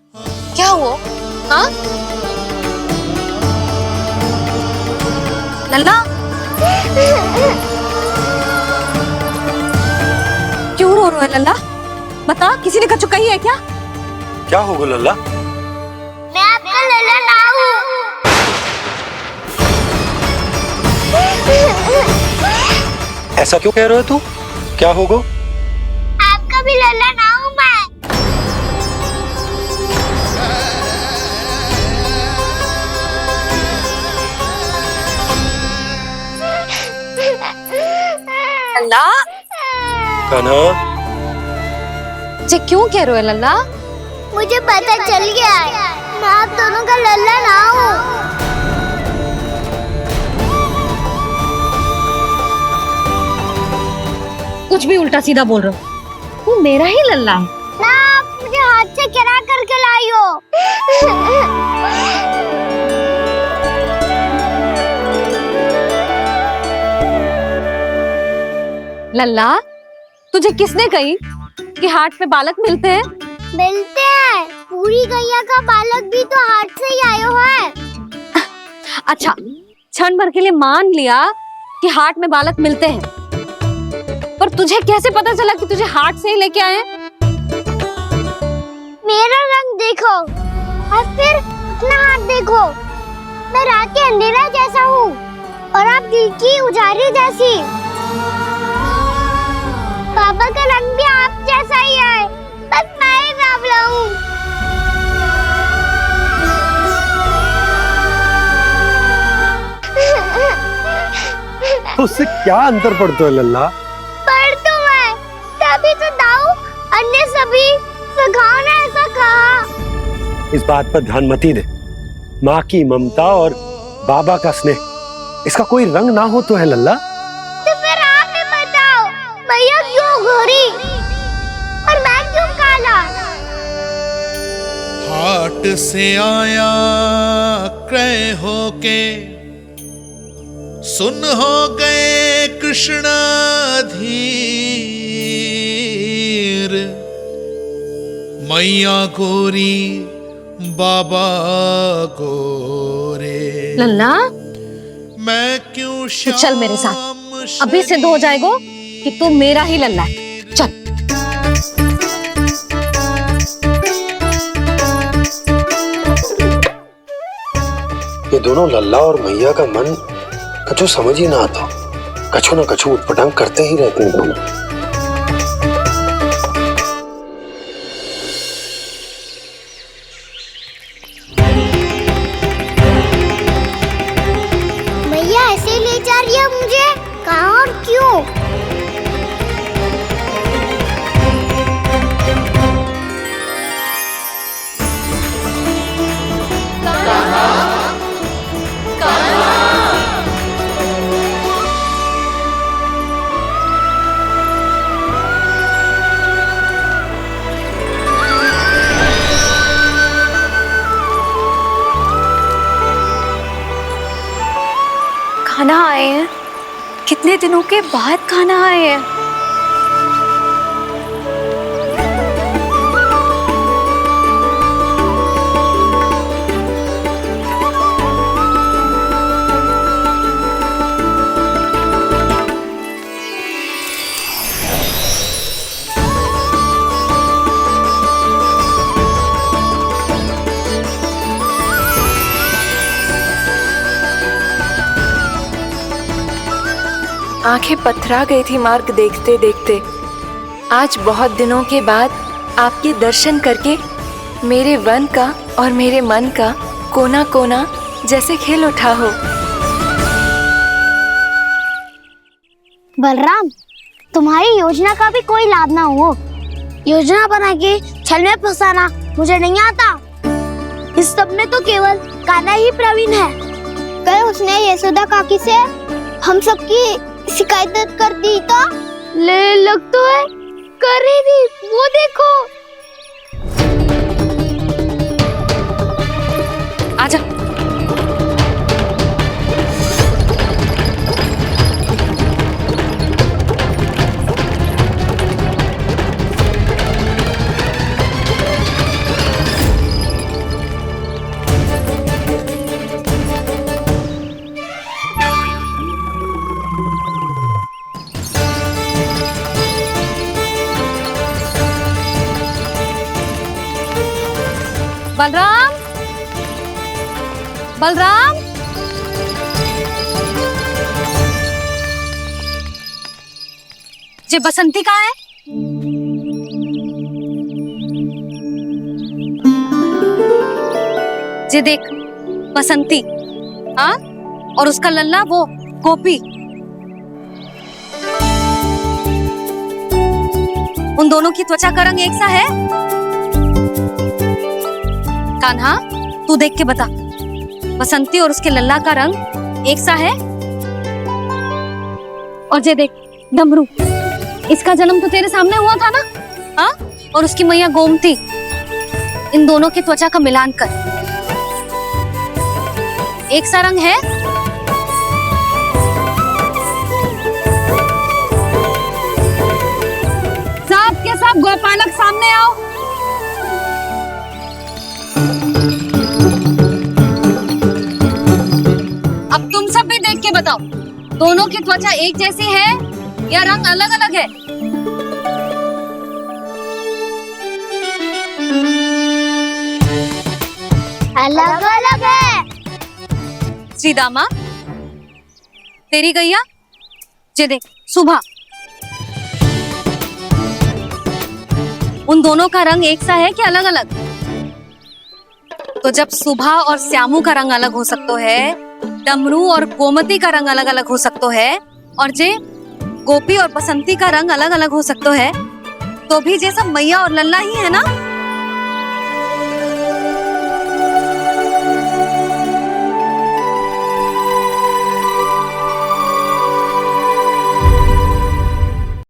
क्या हुआ? हाँ लल्ला, क्यों रो रहा है लल्ला? बता, किसी ने कछु कही है क्या? क्या होगा लल्ला? मैं आपका लल्ला ना हूँ। ऐसा क्यों कह रहे हो तू? क्या होगा? आपका भी लल्ला ना हूँ मैं। लल्ला, कान्हा, जे क्यों कह रहे हो लल्ला? मुझे पता चल गया है, मैं आप दोनों का लल्ला ना हूँ। कुछ भी उल्टा सीधा बोल रहे हो, तू मेरा ही लल्ला है ना। आप मुझे हाथ से गिरा करके लाई हो। लल्ला, तुझे किसने कही कि हाट पे बालक मिलते हैं? मिलते हैं, पूरी गैया का बालक भी तो हाट से ही आयो है। अच्छा, क्षण भर के लिए मान लिया कि हाट में बालक मिलते हैं, पर तुझे कैसे पता चला कि तुझे हाट से ही लेके आए? मेरा रंग देखो और फिर अपना हाथ देखो। मैं रात के अंधेरा जैसा हूँ और आप दिल की उजाली जैसी। बाबा का रंग भी आप जैसा ही है, बस मैं ही बावला हूँ। उससे क्या अंतर पड़ता है लल्ला? पर तो मैं तभी तो दाऊ अन्य सभी सखाओ ने ऐसा कहा। इस बात पर ध्यान मत ही दे। माँ की ममता और बाबा का स्नेह, इसका कोई रंग ना हो तो है लल्ला? तो फिर आप ही बताओ, भैया क्यों गोरी और मैं क्यों काला? हाट से आया क्रय होके, सुन हो गए कृष्ण धीर। मैया गोरी बाबा गोरे। लल्ला, मैं क्यों तो चल मेरे साथ, अभी सिद्ध हो जाएगा कि तू मेरा ही लल्ला है। चल। ये दोनों लल्ला और मैया का मन कछु समझ ही ना आता, कछु न कछु उटपटांग करते ही रहते हैं दोनों। मैया ऐसे ले जा रही है मुझे, कहाँ और क्यों? खाना आए हैं, कितने दिनों के बाद खाना आए हैं। आंखें पथरा गई थी मार्ग देखते देखते। आज बहुत दिनों के बाद आपके दर्शन करके मेरे वन का और मेरे मन का कोना कोना जैसे खिल उठा हो। बलराम, तुम्हारी योजना का भी कोई लाभ ना हो। योजना बना के छल में फंसाना मुझे नहीं आता। इस सब में तो केवल कान्हा ही प्रवीण है। कल उसने यशोदा काकी से हम सबकी शिकायत कर दी तो लग तो है कर रही थी, वो देखो। आजा। बलराम, बलराम, जे बसंती कहाँ है? जे देख बसंती, हाँ, और उसका लल्ला वो गोपी। उन दोनों की त्वचा का रंग एक सा है? कान्हा, तू देख के बता, बसंती और उसके लल्ला का रंग एक सा है? और जे देख डमरू, इसका जन्म तो तेरे सामने हुआ था ना? हाँ, और उसकी मैया गोमती। इन दोनों की त्वचा का मिलान कर, एक सा रंग है? सब के सब गोपालक सामने आओ। अब तुम सब भी देख के बताओ, दोनों की त्वचा एक जैसी है या रंग अलग अलग है? अलग अलग है। श्रीदामा, तेरी गैया, जे देख सुबह, उन दोनों का रंग एक सा है कि अलग अलग? तो जब सुबह और श्यामू का रंग अलग हो सकता है, डमरू और गोमती का रंग अलग अलग हो सकता है, और जे गोपी और बसंती का रंग अलग अलग हो सकता है, तो भी जे सब मैया और लल्ला ही है ना?